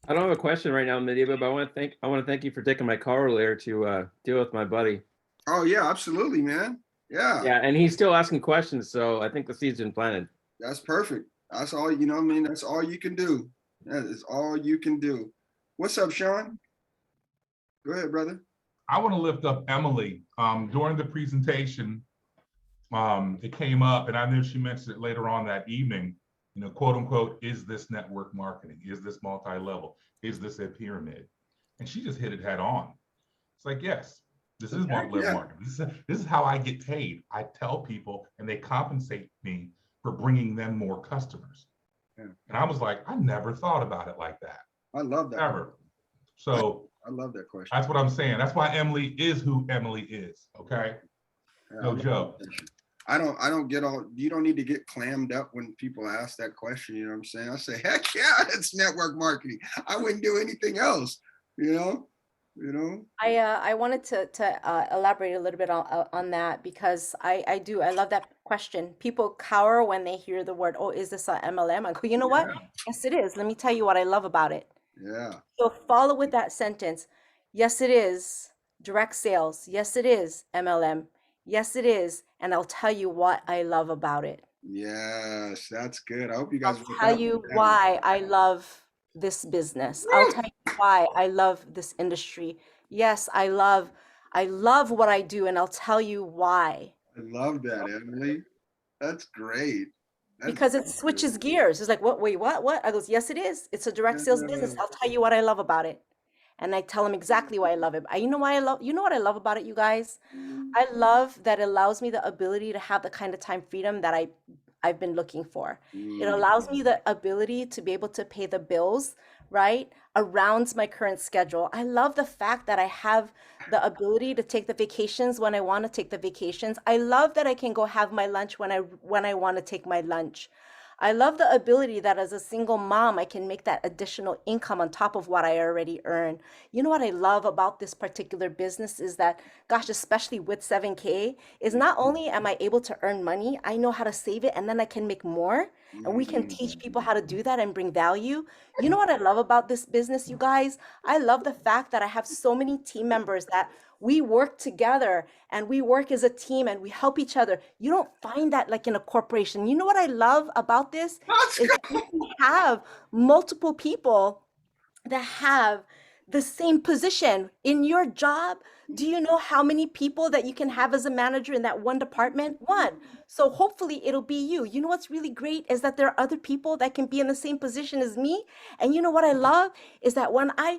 I don't have a question right now, Medeva, but I want to thank you for taking my call earlier to deal with my buddy. Oh yeah, absolutely, man. Yeah. Yeah, and he's still asking questions, so I think the seed's been planted. That's perfect. That's all, you know what I mean? That's all you can do. That is all you can do. What's up, Sean? Go ahead, brother. I want to lift up Emily. During the presentation, it came up, and I know she mentioned it later on that evening, you know, quote unquote, is this network marketing? Is this multi-level? Is this a pyramid? And she just hit it head on. It's like, yes, this is multi-level marketing. This is how I get paid. I tell people and they compensate me for bringing them more customers. Yeah. And I was like, I never thought about it like that. I love that. Ever. So I love that question. That's what I'm saying. That's why Emily is who Emily is. Okay. No joke. I don't get all, you don't need to get clammed up when people ask that question. You know what I'm saying? I say, heck yeah, it's network marketing. I wouldn't do anything else, you know? I wanted to elaborate a little bit on that, because I love that question. People cower when they hear the word, oh, is this a MLM? I go, you know what? Yes, it is. Let me tell you what I love about it. Yeah. So follow with that sentence. Yes, it is direct sales. Yes, it is MLM. Yes, it is. And I'll tell you what I love about it. Yes, that's good. I hope you guys will tell you why I love this business. I'll tell you why I love this industry. Yes, I love what I do, and I'll tell you why. I love that, Emily. That's great. Because it switches gears. It's like, what? Wait, what? I goes, yes, it is. It's a direct sales business. I'll tell you what I love about it. And I tell them exactly why I love it. You know what I love about it, you guys? I love that it allows me the ability to have the kind of time freedom that I've been looking for. It allows me the ability to be able to pay the bills, right, around my current schedule. I love the fact that I have the ability to take the vacations when I want to take the vacations. I love that I can go have my lunch when I want to take my lunch. I love the ability that as a single mom, I can make that additional income on top of what I already earn. You know what I love about this particular business is that, gosh, especially with 7K, is not only am I able to earn money, I know how to save it, and then I can make more. And we can teach people how to do that and bring value. You know what I love about this business, you guys? I love the fact that I have so many team members that we work together and we work as a team and we help each other. You don't find that like in a corporation. You know what I love about this? Is that you can have multiple people that have the same position in your job. Do you know how many people that you can have as a manager in that one department? One. So hopefully it'll be you. You know what's really great is that there are other people that can be in the same position as me. And you know what I love is that when I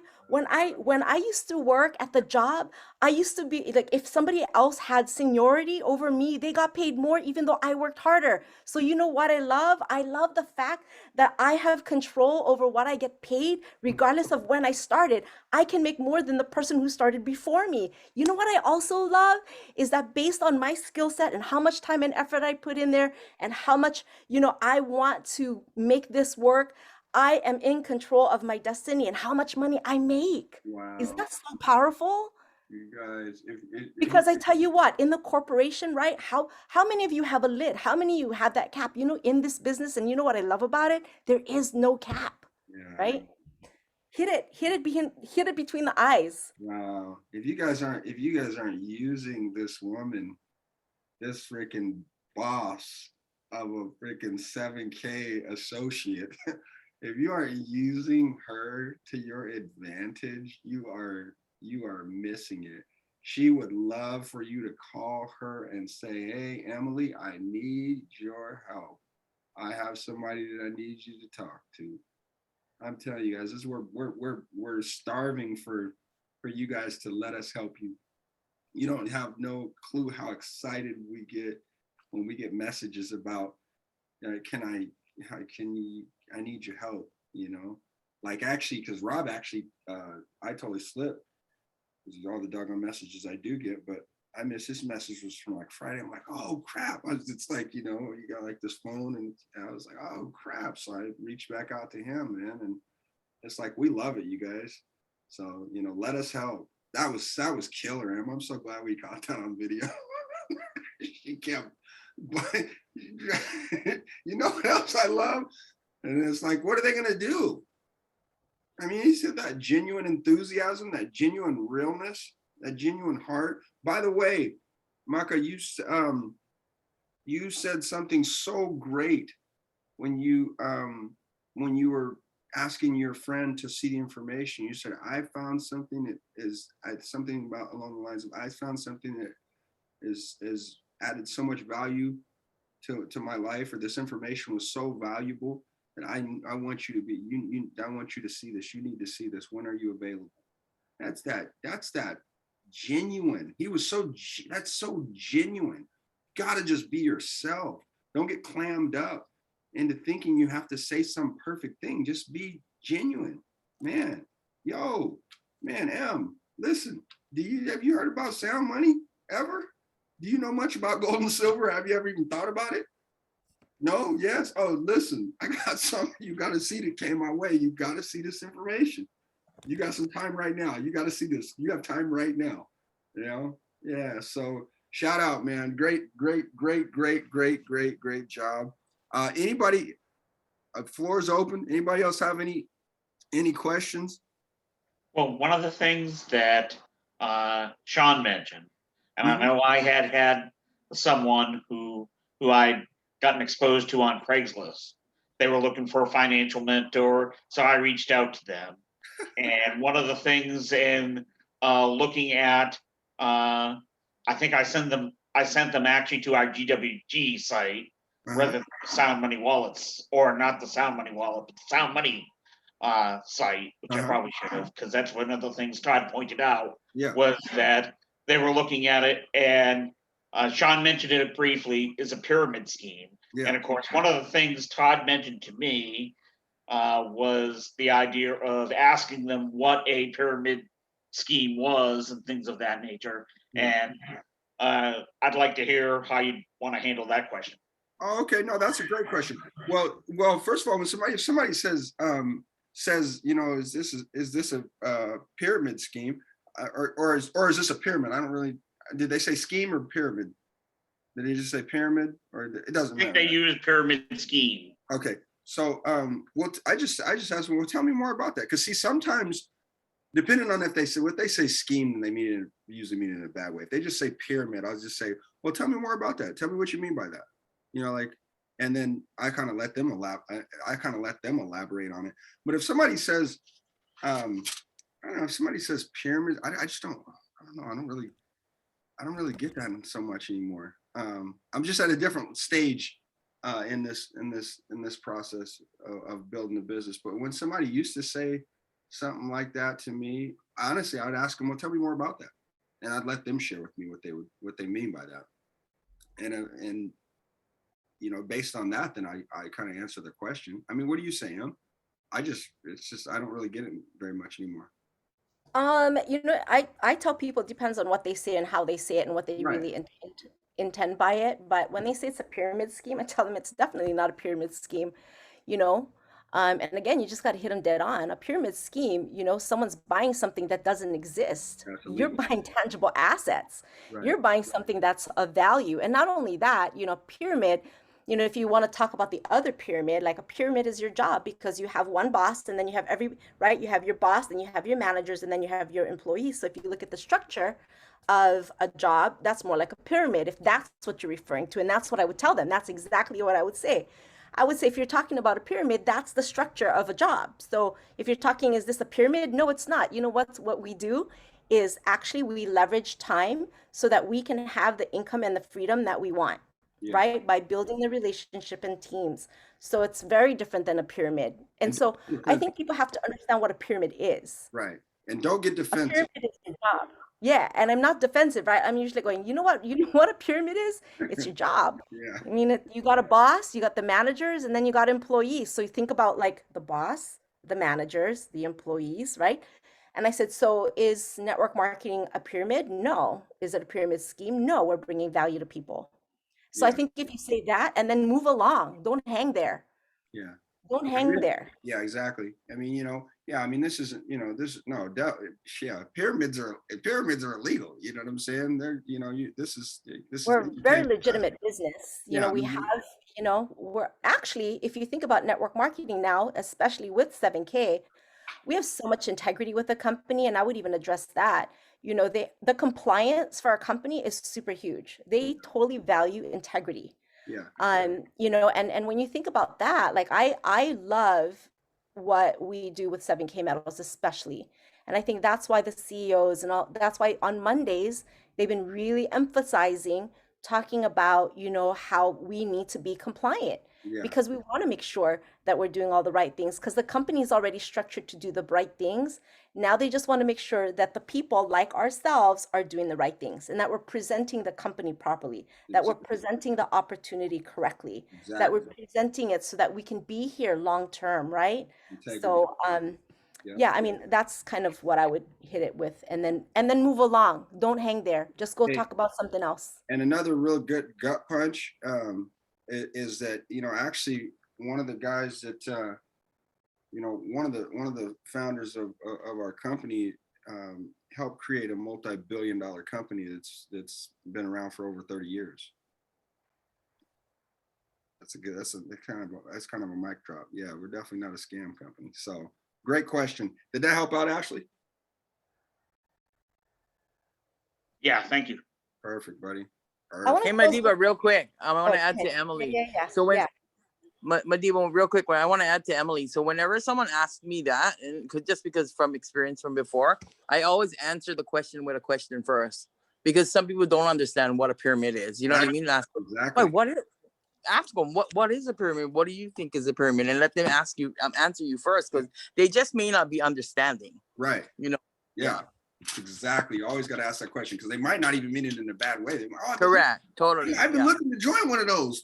used to work at the job, I used to be like, if somebody else had seniority over me, they got paid more even though I worked harder. So you know what I love? I love the fact that I have control over what I get paid regardless of when I started. I can make more than the person who started before me. You know what I also love is that based on my skill set and how much time and effort I put in there and how much, I want to make this work, I am in control of my destiny and how much money I make. Isn't Wow. that so powerful? You guys, Because I tell you what, in the corporation, right? How many of you have a lid? How many of you have that cap? In this business, and you know what I love about it? There is no cap, yeah. right? Hit it between the eyes. Wow. If you guys aren't using this woman, this freaking boss of a freaking 7K associate, if you aren't using her to your advantage, you are missing it. She would love for you to call her and say, "Hey, Emily, I need your help. I have somebody that I need you to talk to." I'm telling you guys, this is we're starving for you guys to let us help you. You don't have no clue how excited we get when we get messages about, I need your help, like actually, because Rob actually, I totally slipped. This is all the doggone messages I do get, but I missed this message was from like Friday. I'm like, oh crap. It's like, you got like this phone and I was like, oh crap. So I reached back out to him, man. And it's like, we love it, you guys. So, let us help. That was killer, Em. I'm so glad we caught that on video. She kept, but you know what else I love? And it's like, what are they gonna do? I mean, he said that genuine enthusiasm, that genuine realness, that genuine heart. By the way, Maka, you said something so great when you were asking your friend to see the information. You said, I found something that is something about along the lines of, I found something that is added so much value to my life, or this information was so valuable that I want you to be, I want you to see this. You need to see this. When are you available? That's that genuine. That's so genuine. Gotta just be yourself. Don't get clammed up into thinking you have to say some perfect thing. Just be genuine, man. Yo, man, Em, listen, have you heard about sound money ever? Do you know much about gold and silver? Have you ever even thought about it? No? Yes? Oh, listen, I got something you got to see that came my way. You got to see this information. You got some time right now. You got to see this. You have time right now. Yeah. So shout out, man. Great job. Anybody, floor is open. Anybody else have any questions? Well, one of the things that Sean mentioned, and I know I had someone who I'd gotten exposed to on Craigslist. They were looking for a financial mentor, so I reached out to them. And one of the things in looking at, I think I sent them actually to our GWG site, rather than Sound Money Wallets, or not the Sound Money Wallet, but the Sound Money site, which I probably should have, because that's one of the things Todd pointed out, was that they were looking at it, and Sean mentioned it briefly, is a pyramid scheme. And of course, one of the things Todd mentioned to me was the idea of asking them what a pyramid scheme was and things of that nature. And I'd like to hear how you want to handle that question. Oh, okay. No, that's a great question. Well, first of all, when somebody says, is this a pyramid scheme, or is this a pyramid? I don't really. Did they say scheme or pyramid? Did they just say pyramid, or it doesn't matter? I think they use pyramid scheme. Okay. So, I just asked them, well, tell me more about that. Because see, sometimes, depending on if they say what they say scheme, they usually mean it in a bad way. If they just say pyramid, I'll just say, well, tell me more about that. Tell me what you mean by that. And then I kind of let them elaborate on it. But if somebody says, I don't know if somebody says pyramid, I just don't know. I don't really get that so much anymore. I'm just at a different stage in this process of building a business. But when somebody used to say something like that to me, honestly, I'd ask them, well, tell me more about that. And I'd let them share with me what they mean by that. And you know, based on that, then I kind of answer the question. I mean, what do you say, Em? I don't really get it very much anymore. You know, I tell people it depends on what they say and how they say it and what they Right. really intend by it. But when they say it's a pyramid scheme, I tell them it's definitely not a pyramid scheme, you know. And again, you just got to hit them dead on. A pyramid scheme, you know, someone's buying something that doesn't exist. That's You're illegal. buying tangible assets. Right. You're buying something that's of value. And not only that, you know, pyramid, you know, if you want to talk about the other pyramid, like a pyramid is your job because you have one boss and then you have right? You have your boss, then you have your managers, and then you have your employees. So if you look at the structure of a job, that's more like a pyramid, if that's what you're referring to. And that's what I would tell them. That's exactly what I would say. I would say if you're talking about a pyramid, that's the structure of a job. So if you're talking, is this a pyramid? No, it's not. You know what we do is actually we leverage time so that we can have the income and the freedom that we want. Yeah. Right? By building the relationship in teams. So it's very different than a pyramid. And so I think people have to understand what a pyramid is. Right. And don't get A defensive. pyramid is your job. Yeah. And I'm not defensive, right? I'm usually going, you know what a pyramid is? It's your job. Yeah. I mean, you got a boss, you got the managers, and then you got employees. So you think about like the boss, the managers, the employees, right? And I said, so is network marketing a pyramid? No. Is it a pyramid scheme? No, we're bringing value to people. So I think if you say that and then move along, don't hang there. Yeah. Don't hang there. Yeah, exactly. I mean, you know, yeah, I mean, this isn't, you know, yeah, pyramids are illegal. You know what I'm saying? They're, you know, We're a very legitimate business. You know, we mhm. have, you know, we're actually, if you think about network marketing now, especially with 7K, we have so much integrity with the company, and I would even address that. You know, the compliance for our company is super huge. They totally value integrity. Yeah. You know, and when you think about that, like I love what we do with 7K Metals, especially. And I think that's why the CEOs and all, that's why on Mondays, they've been really emphasizing talking about, you know, how we need to be compliant Yeah. because we want to make sure that we're doing all the right things because the company is already structured to do the right things. Now they just want to make sure that the people like ourselves are doing the right things and that we're presenting the company properly, that we're presenting the opportunity correctly, that we're presenting it so that we can be here long term, right? Integrity. So yeah, I mean, that's kind of what I would hit it with and then move along. Don't hang there. Just go talk about something else. And another real good gut punch is that, you know, actually one of the guys that, you know, one of the founders of our company helped create a multi-billion-dollar company that's been around for over 30 years. That's kind of a mic drop. Yeah, we're definitely not a scam company. So great question. Did that help out, Ashley? Yeah, thank you. Perfect, buddy. Hey, Madiba, real quick. I want to add to Emily. Yeah. So when Madiba, real quick, I want to add to Emily. So whenever someone asks me that, and just because from experience from before, I always answer the question with a question first because some people don't understand what a pyramid is. You know what I mean? Ask them, exactly. ask them what is a pyramid? What do you think is a pyramid? And let them ask you, answer you first because they just may not be understanding. Right. You know? Yeah. Exactly. You always got to ask that question because they might not even mean it in a bad way. They might, correct. Totally. I've been looking to join one of those.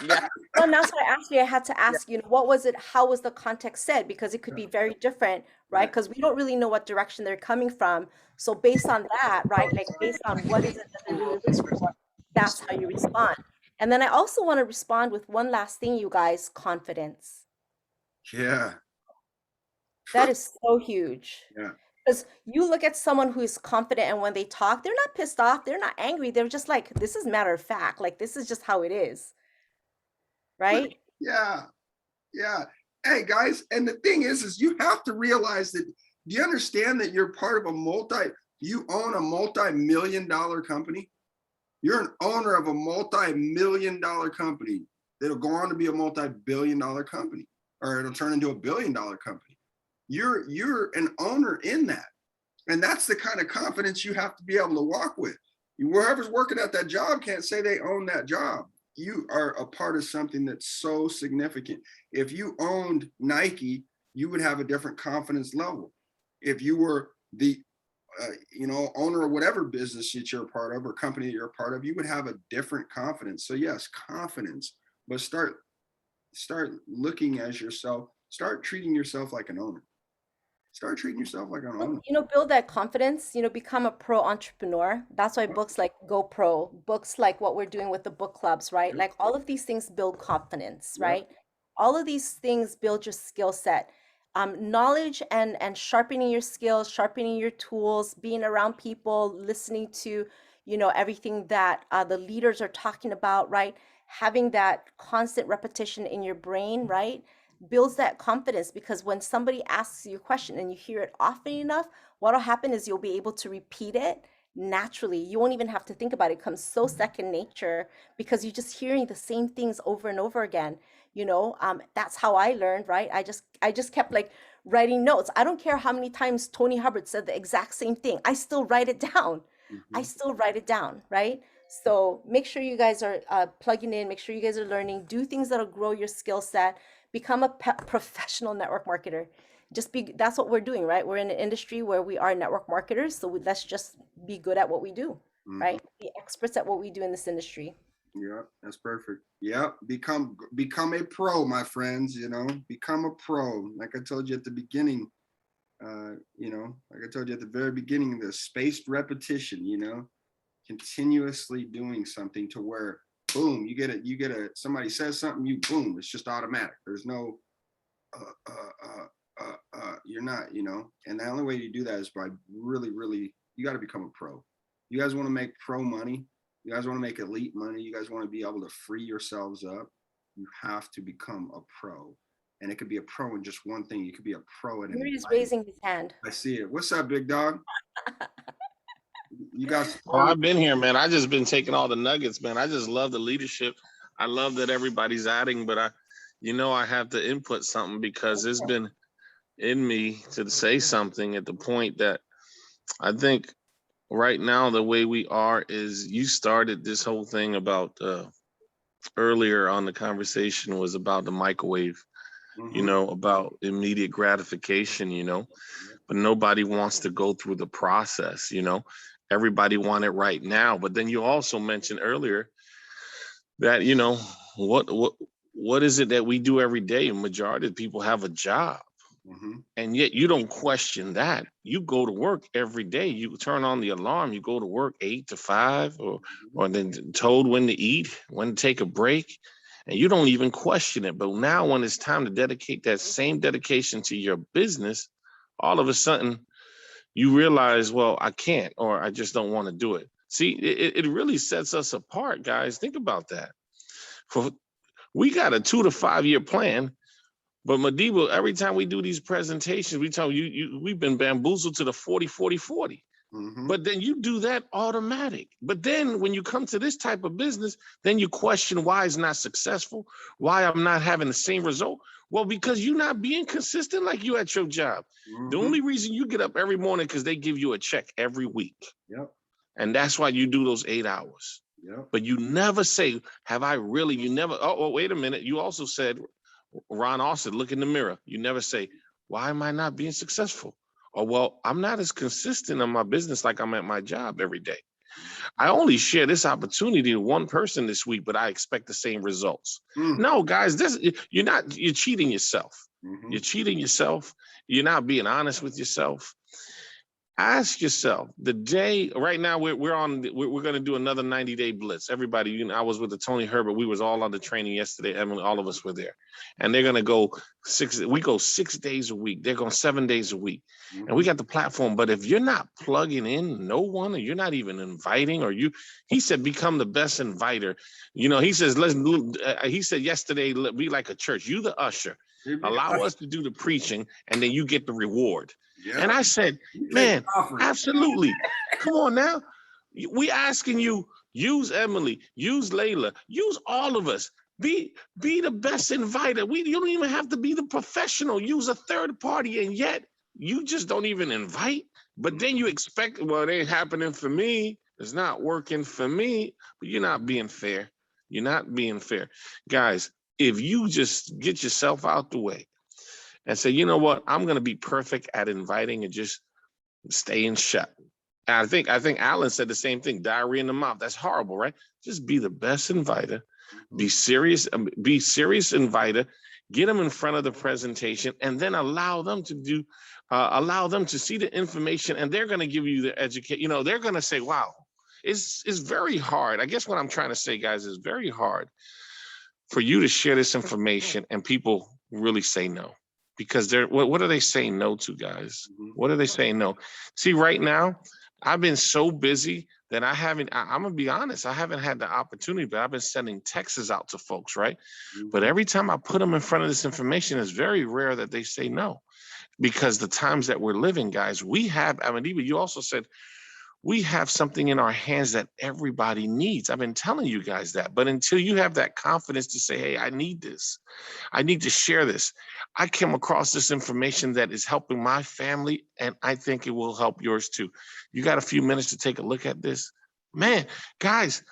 Yeah. Well, that's why I had to ask, you know, what was it? How was the context said? Because it could be very different, right? Because we don't really know what direction they're coming from. So based on that, right, like based on what is it that they're really looking for, that's how you respond. And then I also want to respond with one last thing, you guys, confidence. Yeah. That is so huge. Yeah. Because you look at someone who is confident and when they talk, they're not pissed off. They're not angry. They're just like, this is matter of fact. Like, this is just how it is. Right? Yeah. Yeah. Hey, guys. And the thing is you have to realize that, do you understand that you're part of you own a multi-million-dollar company? You're an owner of a multi-million-dollar company that'll go on to be a multi-billion-dollar company, or it'll turn into a billion-dollar company. You're an owner in that. And that's the kind of confidence you have to be able to walk with. Whoever's working at that job can't say they own that job. You are a part of something that's so significant. If you owned Nike, you would have a different confidence level. If you were the owner of whatever business that you're a part of or company that you're a part of, you would have a different confidence. So yes, confidence, but start looking as yourself, start treating yourself like an owner. Start treating yourself like an owner. Build that confidence, become a pro entrepreneur. That's why books like Go Pro, books like what we're doing with the book clubs, right? Like all of these things build confidence, right? All of these things build your skill set. Knowledge and sharpening your skills, sharpening your tools, being around people, listening to, everything that the leaders are talking about, right? Having that constant repetition in your brain, right? Builds that confidence, because when somebody asks you a question and you hear it often enough, what'll happen is you'll be able to repeat it naturally. You won't even have to think about it. It comes so second nature because you're just hearing the same things over and over again. That's how I learned, right? I just kept like writing notes. I don't care how many times Tony Hubbard said the exact same thing. I still write it down. I still write it down, right? So make sure you guys are plugging in, make sure you guys are learning, do things that'll grow your skill set, become a professional network marketer. That's what we're doing, right? We're in an industry where we are network marketers. So let's just be good at what we do, right? Be experts at what we do in this industry. Yeah, that's perfect. Yeah, become a pro, my friends, become a pro. Like I told you at the beginning, like I told you at the very beginning, the spaced repetition, continuously doing something to where, boom, you get it. Somebody says something, boom, it's just automatic. There's no, you're not, and the only way you do that is by really, really, you got to become a pro. You guys want to make pro money. You guys want to make elite money. You guys want to be able to free yourselves up. You have to become a pro. And it could be a pro in just one thing. You could be a pro at anything. He's raising his hand. I see it. What's up, big dog? You guys. Oh, I've been here, man. I just been taking all the nuggets, man. I just love the leadership. I love that everybody's adding, but I have to input something because it's been in me to say something at the point that I think right now the way we are is you started this whole thing about earlier on the conversation was about the microwave, about immediate gratification, but nobody wants to go through the process, everybody want it right now. But then you also mentioned earlier that, what is it that we do every day? A majority of people have a job. And yet you don't question that. You go to work every day. You turn on the alarm. You go to work 8 to 5 or then told when to eat, when to take a break. And you don't even question it. But now when it's time to dedicate that same dedication to your business, all of a sudden you realize, well, I can't, or I just don't want to do it. See, it really sets us apart, guys. Think about that. We got a 2 to 5 year plan. But Madiba, every time we do these presentations, we tell you we've been bamboozled to the 40-40-40. But then you do that automatic. But then when you come to this type of business, then you question why it's not successful, why I'm not having the same result. Well, because you're not being consistent like you at your job. The only reason you get up every morning because they give you a check every week. And that's why you do those 8 hours. But you never say, have I really, you never, oh, wait a minute. You also said, Ron Austin, look in the mirror. You never say, why am I not being successful? Or, well, I'm not as consistent in my business like I'm at my job every day. I only share this opportunity to one person this week, but I expect the same results. No, guys, you're cheating yourself. You're cheating yourself. You're not being honest with yourself. Ask yourself the day right now we're going to do another 90-day blitz. Everybody, I was with the Tony Herbert. We was all on the training yesterday. Emily, all of us were there, and they're going to go we go 6 days a week. They're going 7 days a week, and we got the platform. But if you're not plugging in no one, or you're not even inviting, he said, become the best inviter. He says, he said yesterday, be like a church. You the usher, allow us to do the preaching, and then you get the reward. And I said, man, absolutely. Come on now. We asking you, use Emily, use Layla, use all of us. Be the best inviter. You don't even have to be the professional. Use a third party, and yet you just don't even invite, but then you expect, well, it ain't happening for me. It's not working for me, but you're not being fair. You're not being fair. Guys, if you just get yourself out the way and say, you know what, I'm going to be perfect at inviting and just staying shut. And I think Alan said the same thing, diarrhea in the mouth. That's horrible, right? Just be the best inviter, be serious inviter, get them in front of the presentation, and then allow them to see the information, and they're going to give you the educate. You know, they're going to say, wow, it's very hard. I guess what I'm trying to say, guys, is very hard for you to share this information and people really say no. Because what are they saying no to, guys? What are they saying no? See, right now, I've been so busy that I'm gonna be honest, I haven't had the opportunity, but I've been sending texts out to folks, right? But every time I put them in front of this information, it's very rare that they say no. Because the times that we're living, guys, Amidiba, you also said, we have something in our hands that everybody needs. I've been telling you guys that, but until you have that confidence to say, hey, I need this, I need to share this. I came across this information that is helping my family, and I think it will help yours too. You got a few minutes to take a look at this? Man, guys,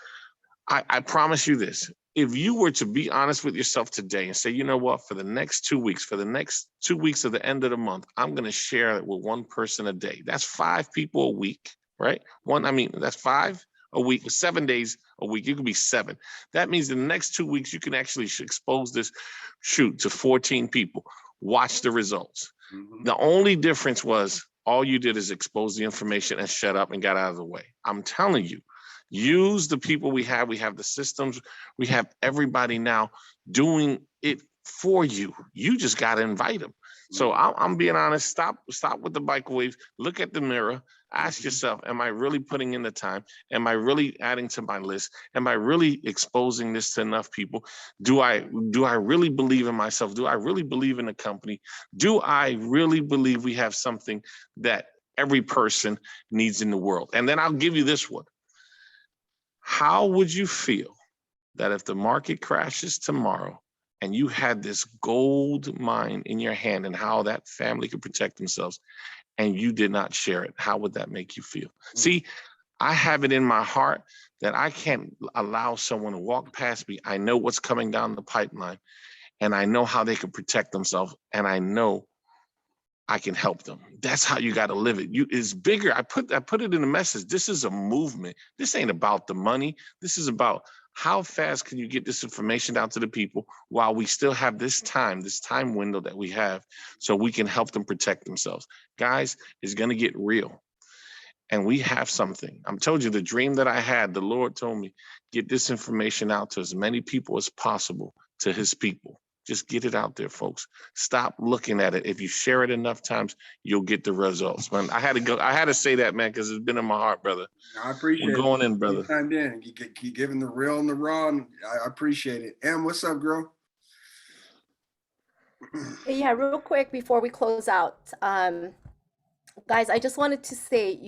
I promise you this. If you were to be honest with yourself today and say, you know what, for the next 2 weeks, for the next 2 weeks of the end of the month, I'm going to share it with one person a day. That's 5 people a week. Right? That's 5 a week, 7 days a week. You could be 7. That means in the next 2 weeks, you can actually expose this to 14 people. Watch the results. The only difference was all you did is expose the information and shut up and got out of the way. I'm telling you, use the people we have. We have the systems. We have everybody now doing it for you. You just got to invite them. So I'm being honest. Stop with the microwave. Look at the mirror. Ask yourself, am I really putting in the time? Am I really adding to my list? Am I really exposing this to enough people? Do I really believe in myself? Do I really believe in the company? Do I really believe we have something that every person needs in the world? And then I'll give you this one. How would you feel that if the market crashes tomorrow and you had this gold mine in your hand and how that family could protect themselves, and you did not share it? How would that make you feel? See, I have it in my heart that I can't allow someone to walk past me. I know what's coming down the pipeline, and I know how they can protect themselves, and I know I can help them. That's how you got to live it. It's bigger. I put it in the message. This is a movement. This ain't about the money. This is about how fast can you get this information out to the people while we still have this time window that we have, so we can help them protect themselves. Guys, it's going to get real. And we have something. I'm told you the dream that I had, the Lord told me, get this information out to as many people as possible, to his people. Just get it out there, folks. Stop looking at it. If you share it enough times, you'll get the results. Man, I had to say that, man, because it's been in my heart, brother. I appreciate it. We're going in, brother. You chimed in. You keep giving the real and the raw. And I appreciate it. Em, what's up, girl? Yeah, real quick before we close out, guys, I just wanted to say,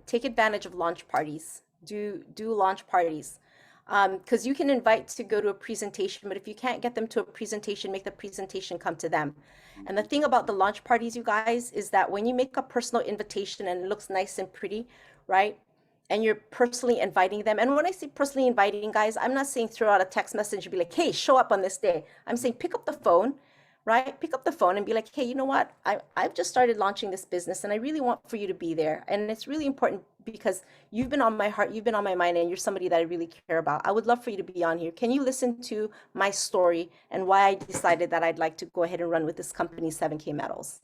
take advantage of launch parties. Do launch parties. Because you can invite to go to a presentation, but if you can't get them to a presentation, make the presentation come to them. And the thing about the launch parties, you guys, is that when you make a personal invitation and it looks nice and pretty, right? And you're personally inviting them. And when I say personally inviting, guys, I'm not saying throw out a text message and be like, hey, show up on this day. I'm saying pick up the phone, right? Pick up the phone and be like, hey, you know what? I've just started launching this business and I really want for you to be there. And it's really important because you've been on my heart, you've been on my mind, and you're somebody that I really care about. I would love for you to be on here. Can you listen to my story and why I decided that I'd like to go ahead and run with this company, 7K Metals?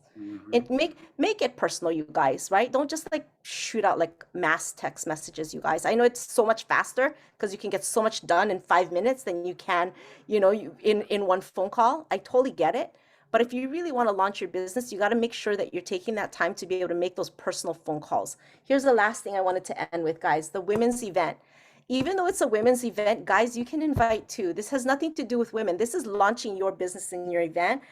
It make it personal, you guys, right? Don't just like shoot out like mass text messages, you guys. I know it's so much faster because you can get so much done in 5 minutes than you can, in one phone call. I totally get it. But if you really want to launch your business, you got to make sure that you're taking that time to be able to make those personal phone calls. Here's the last thing I wanted to end with, guys, the women's event. Even though it's a women's event, guys, you can invite too. This has nothing to do with women. This is launching your business in your event.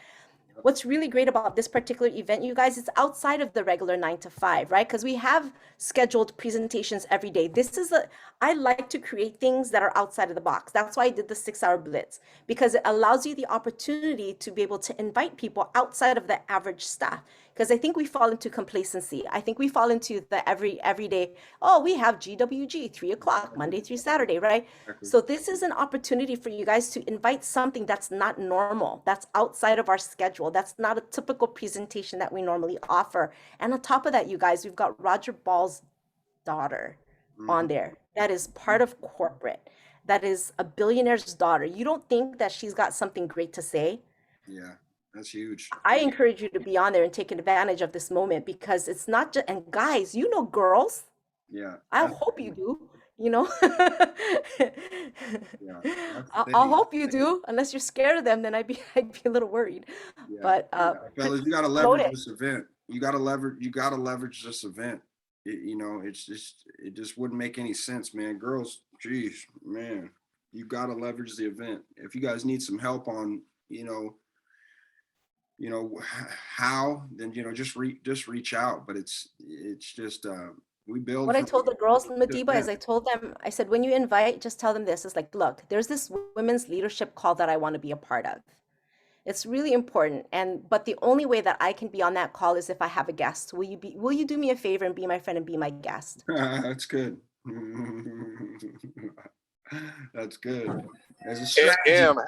What's really great about this particular event, you guys, it's outside of the regular 9 to 5, right? Because we have scheduled presentations every day. I like to create things that are outside of the box. That's why I did the 6-hour blitz, because it allows you the opportunity to be able to invite people outside of the average staff. Because I think we fall into complacency. I think we fall into the every day, oh, we have GWG 3 o'clock, Monday through Saturday, right? So this is an opportunity for you guys to invite something that's not normal, that's outside of our schedule, that's not a typical presentation that we normally offer. And on top of that, you guys, we've got Roger Ball's daughter on there. That is part of corporate. That is a billionaire's daughter. You don't think that she's got something great to say? Yeah, that's huge. I encourage you to be on there and take advantage of this moment, because it's not just, and guys, you know, girls, Yeah. I hope you do, you know. Yeah. I'll hope you do, unless you're scared of them, then I'd be a little worried. Yeah. But Fellas, you got to promote leverage it. this event. You got to leverage this event. You know, it just wouldn't make any sense, man. Girls, geez, man, you got to leverage the event. If you guys need some help on, you know how, then just reach out. But it's just we build What I from told the girls, Madiba, is event. I told them, I said, when you invite, just tell them this. It's like, look, there's this women's leadership call that I want to be a part of. It's really important. But the only way that I can be on that call is if I have a guest. Will you do me a favor and be my friend and be my guest? That's good. That's good. As a Hey, strategy.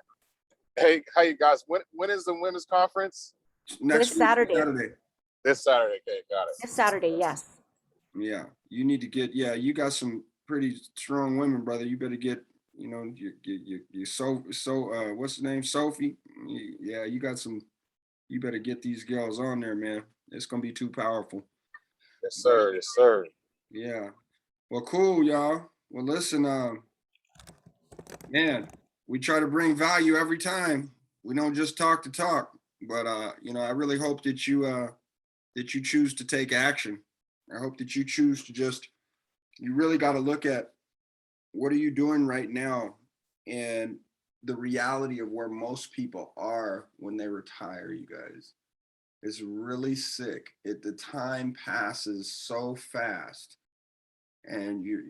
hey, how you guys? When is the women's conference? Next This Saturday. This Saturday. Okay, got it. This Saturday, yes. Yeah, you need to get. Yeah, you got some pretty strong women, brother. You better get. You what's the name? Sophie. Yeah, you got some. You better get these girls on there, man. It's gonna be too powerful. Yes, sir. Yes, sir. Yeah. Well, cool, y'all. Well, listen, man, we try to bring value every time. We don't just talk to talk, but I really hope that you choose to take action. I hope that you choose to you really got to look at what are you doing right now, and the reality of where most people are when they retire, you guys. Is really sick. The time passes so fast, and you're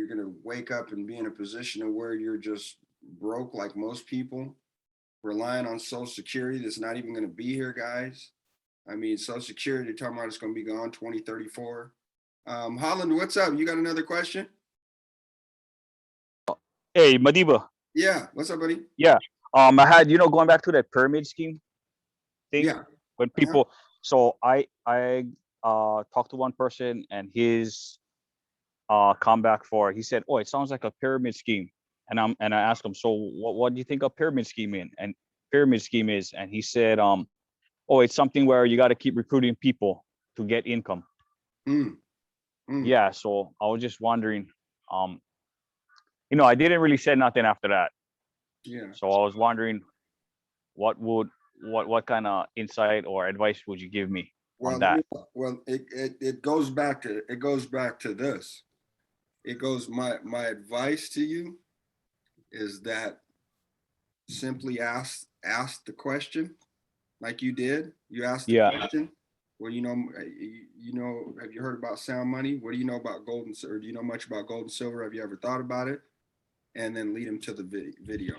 gonna wake up and be in a position of where you're just broke like most people, relying on Social Security that's not even gonna be here, guys. I mean, Social Security, talking about it's gonna be gone 2034. Holland, what's up? You got another question? Hey, Madiba. Yeah, what's up, buddy? Yeah. I had, going back to that pyramid scheme thing. Yeah. When people, so I talked to one person, and his comeback he said, oh, it sounds like a pyramid scheme. And I asked him, so what do you think a pyramid scheme is? And he said, oh, it's something where you got to keep recruiting people to get income. Yeah. So I was just wondering, I didn't really say nothing after that. Yeah. So I was wondering, what kind of insight or advice would you give me on that? Well, it goes back to this. My advice to you is that simply ask the question like you did. You asked the question. Well, have you heard about sound money? What do you know about gold and silver? Do you know much about gold and silver? Have you ever thought about it? And then lead them to the video.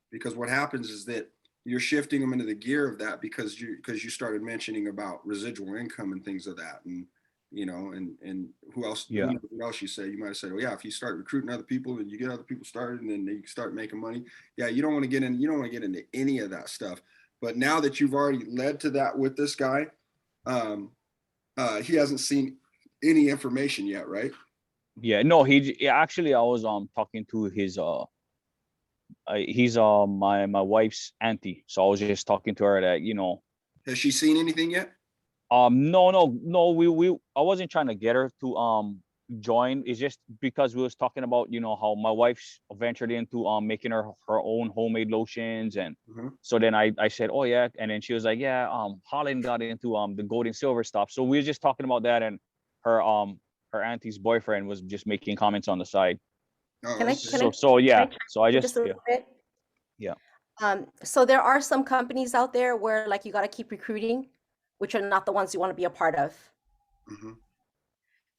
Because what happens is that you're shifting them into the gear of that because you started mentioning about residual income and things of that. And and who else? Yeah. Who knows what else you say? You might have said, well, yeah, if you start recruiting other people and you get other people started and then you start making money. Yeah, you don't want to get into any of that stuff. But now that you've already led to that with this guy, he hasn't seen any information yet, right? Yeah, no, he actually, I was talking to his he's my wife's auntie, so I was just talking to her that Has she seen anything yet? No, we I wasn't trying to get her to join. It's just because we was talking about how my wife's ventured into making her own homemade lotions, and so then I said, oh yeah, and then she was like, yeah, Holland got into the gold and silver stuff, so we were just talking about that, and her auntie's boyfriend was just making comments on the side. So I just a little bit? Yeah. So there are some companies out there where like you got to keep recruiting, which are not the ones you want to be a part of.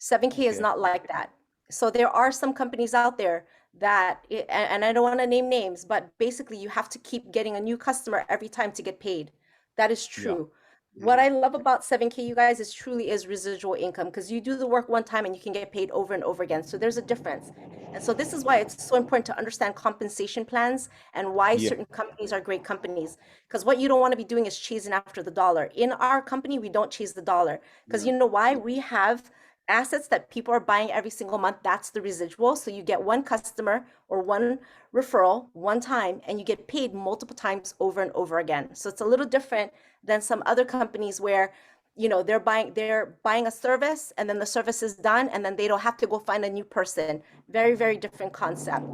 7K is not like that. So there are some companies out there that, and I don't want to name names, but basically you have to keep getting a new customer every time to get paid. That is true. What I love about 7K, you guys, is truly is residual income, because you do the work one time and you can get paid over and over again. So there's a difference. And so this is why it's so important to understand compensation plans and why Yeah. certain companies are great companies. Because what you don't want to be doing is chasing after the dollar. In our company, we don't chase the dollar. Because you know why? We have assets that people are buying every single month. That's the residual. So you get one customer or one referral one time, and you get paid multiple times over and over again. So it's a little different than some other companies where, you know, they're buying a service, and then the service is done, and then they don't have to go find a new person. Very, very different concept.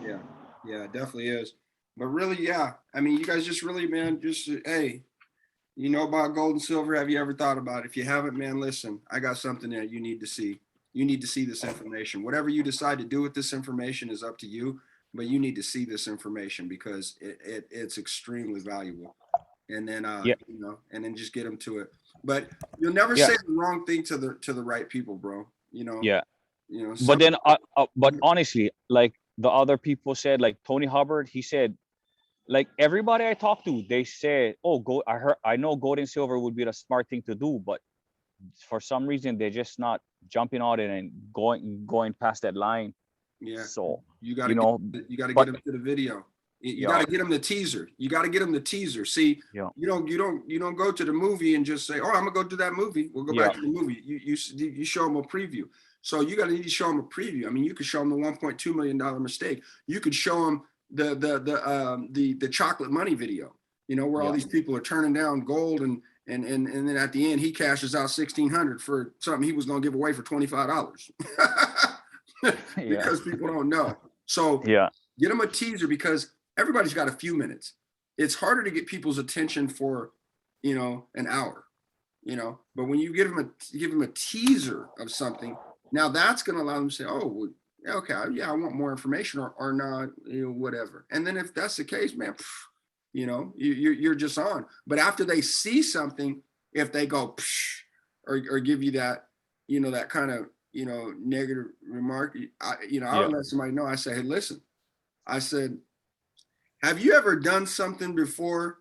Yeah, yeah, it definitely is. But really, yeah, I mean, you guys just really, man, just hey, you know about gold and silver? Have you ever thought about it? If you haven't, man, listen, I got something that you need to see. You need to see this information. Whatever you decide to do with this information is up to you, but you need to see this information because it's extremely valuable. And then, Yeah. you know, and then just get them to it. But you'll never Yeah. say the wrong thing to the right people, bro. You know. Yeah. You know. But then, but honestly, like the other people said, like Tony Hubbard, he said, like everybody I talked to, they said, "Oh, I know gold and silver would be the smart thing to do, but for some reason they're just not jumping on it and going past that line." Yeah. So You got you to know, get but them to the video. You yeah, got to get them the teaser. You got to get them the teaser. See, yeah, you don't go to the movie and just say, "Oh, I'm gonna go to that movie." We'll go yeah, back to the movie. You show them a preview. So you got to need to show them a preview. I mean, you could show them the $1.2 million mistake. You could show them the chocolate money video. You know, where all yeah, these people are turning down gold and then at the end he cashes out $1,600 for something he was gonna give away for $25 yeah, because people don't know. So yeah, get them a teaser because everybody's got a few minutes. It's harder to get people's attention for, you know, an hour, you know, but when you give them a teaser of something, now that's going to allow them to say, oh, well, yeah, okay, yeah, I want more information or not, you know, whatever. And then if that's the case, man, you know, you're just on. But after they see something, if they go or give you that, you know, that kind of, you know, negative remark, I yeah, would let somebody know. I say, hey, listen, I said, have you ever done something before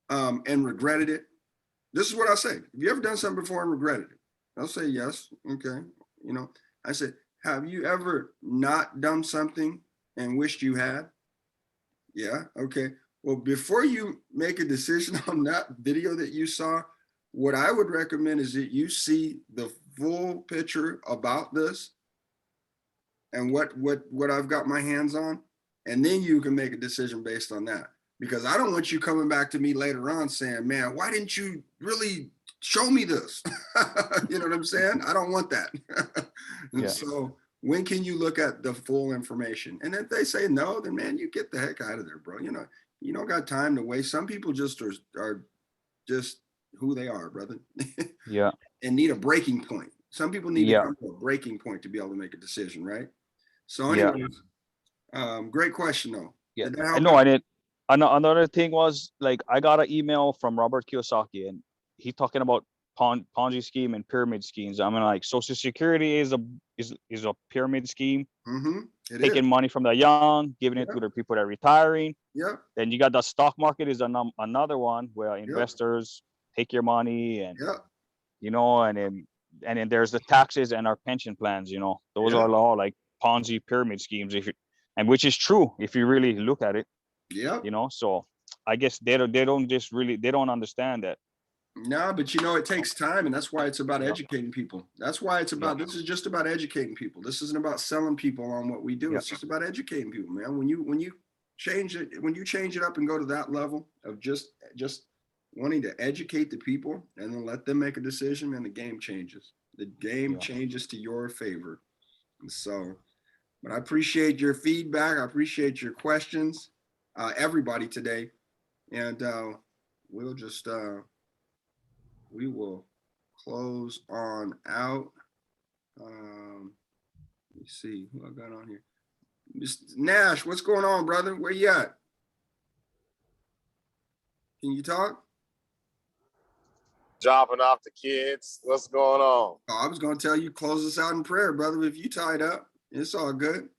and regretted it? This is what I say. Have you ever done something before and regretted it? They'll say yes. Okay. You know, I said, have you ever not done something and wished you had? Yeah. Okay. Well, before you make a decision on that video that you saw, what I would recommend is that you see the full picture about this and what I've got my hands on, and then you can make a decision based on that. Because I don't want you coming back to me later on saying, man, why didn't you really show me this? You know what I'm saying? I don't want that. And yeah, so when can you look at the full information? And if they say no, then man, you get the heck out of there, bro. You know, you don't got time to waste. Some people just are just who they are, brother. yeah, And need a breaking point. Some people need to yeah, come to a breaking point to be able to make a decision, right? So yeah, anyways, great question though. yeah. Did that I help know. out? I did. Another thing was like I got an email from Robert Kiyosaki, and he's talking about Ponzi scheme and pyramid schemes. I mean, like Social Security is a pyramid scheme, Mm-hmm. It is. taking money from the young, giving it Yep. to the people that are retiring. Yep. Then you got the stock market is another one where Yep. investors take your money and Yep. you know, and then there's the taxes and our pension plans. You know, those Yep. are all like Ponzi pyramid schemes. And which is true if you really look at it. Yep. You know, so I guess they don't understand that. No, but you know, it takes time, and that's why it's about Yeah, educating people. That's why it's yeah, about, this is just about educating people. This isn't about selling people on what we do. yeah, It's just about educating people, man. When you change it up and go to that level of just wanting to educate the people and then let them make a decision, and the game changes. The game yeah. changes to your favor. And so, but I appreciate your feedback. I appreciate your questions, everybody today, and we'll just we will close on out. Let me see who I got on here. Mr. Nash, what's going on, brother? Where you at? Can you talk? Dropping off the kids. What's going on? Oh, I was going to tell you, close us out in prayer, brother. If you tied up, it's all good.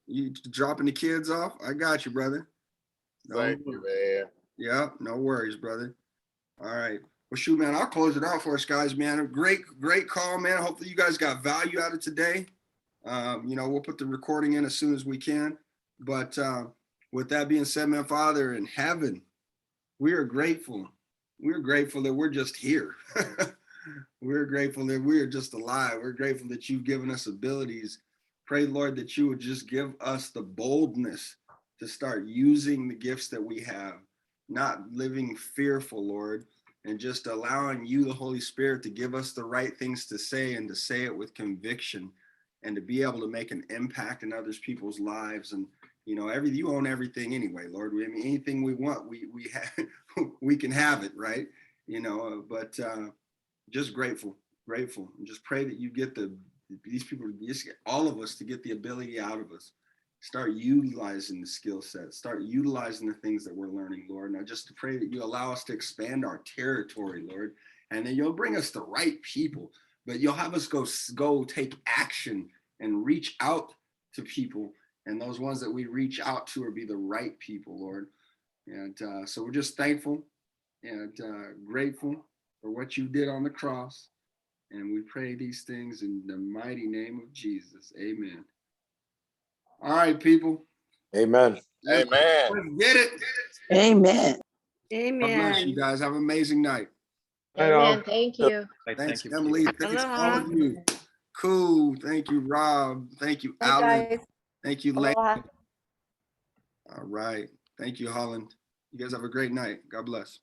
You dropping the kids off? I got you, brother. Thank you, man. Yeah, no worries, brother. All right. Well, shoot, man, I'll close it out for us, guys, man. A great call, man. Hopefully you guys got value out of today. We'll put the recording in as soon as we can. But with that being said, man, Father in heaven, we are grateful. We're grateful that we're just here. We're grateful that we are just alive. We're grateful that you've given us abilities. Pray, Lord, that you would just give us the boldness to start using the gifts that we have, not living fearful, Lord, and just allowing you, the Holy Spirit, to give us the right things to say and to say it with conviction and to be able to make an impact in others people's lives. And, you own everything anyway, Lord. I mean, anything we want, we have, we can have it, right? But just grateful. And just pray that you get these people, just get all of us to get the ability out of us. Start utilizing the skill set, start utilizing the things that we're learning, Lord. And I just pray that you allow us to expand our territory, Lord, and then you'll bring us the right people, but you'll have us go take action and reach out to people. And those ones that we reach out to will be the right people, Lord. And so we're just thankful and grateful for what you did on the cross. And we pray these things in the mighty name of Jesus. Amen. All right, people. Amen. Let's get it. Amen. God bless you guys. Have an amazing night. Amen. Thank you. Thanks, Thank you. Emily. Thanks, all of you. Cool. Thank you, Rob. Thank you, Bye, Alan. guys. Thank you, Lane. Aloha. All right. Thank you, Holland. You guys have a great night. God bless.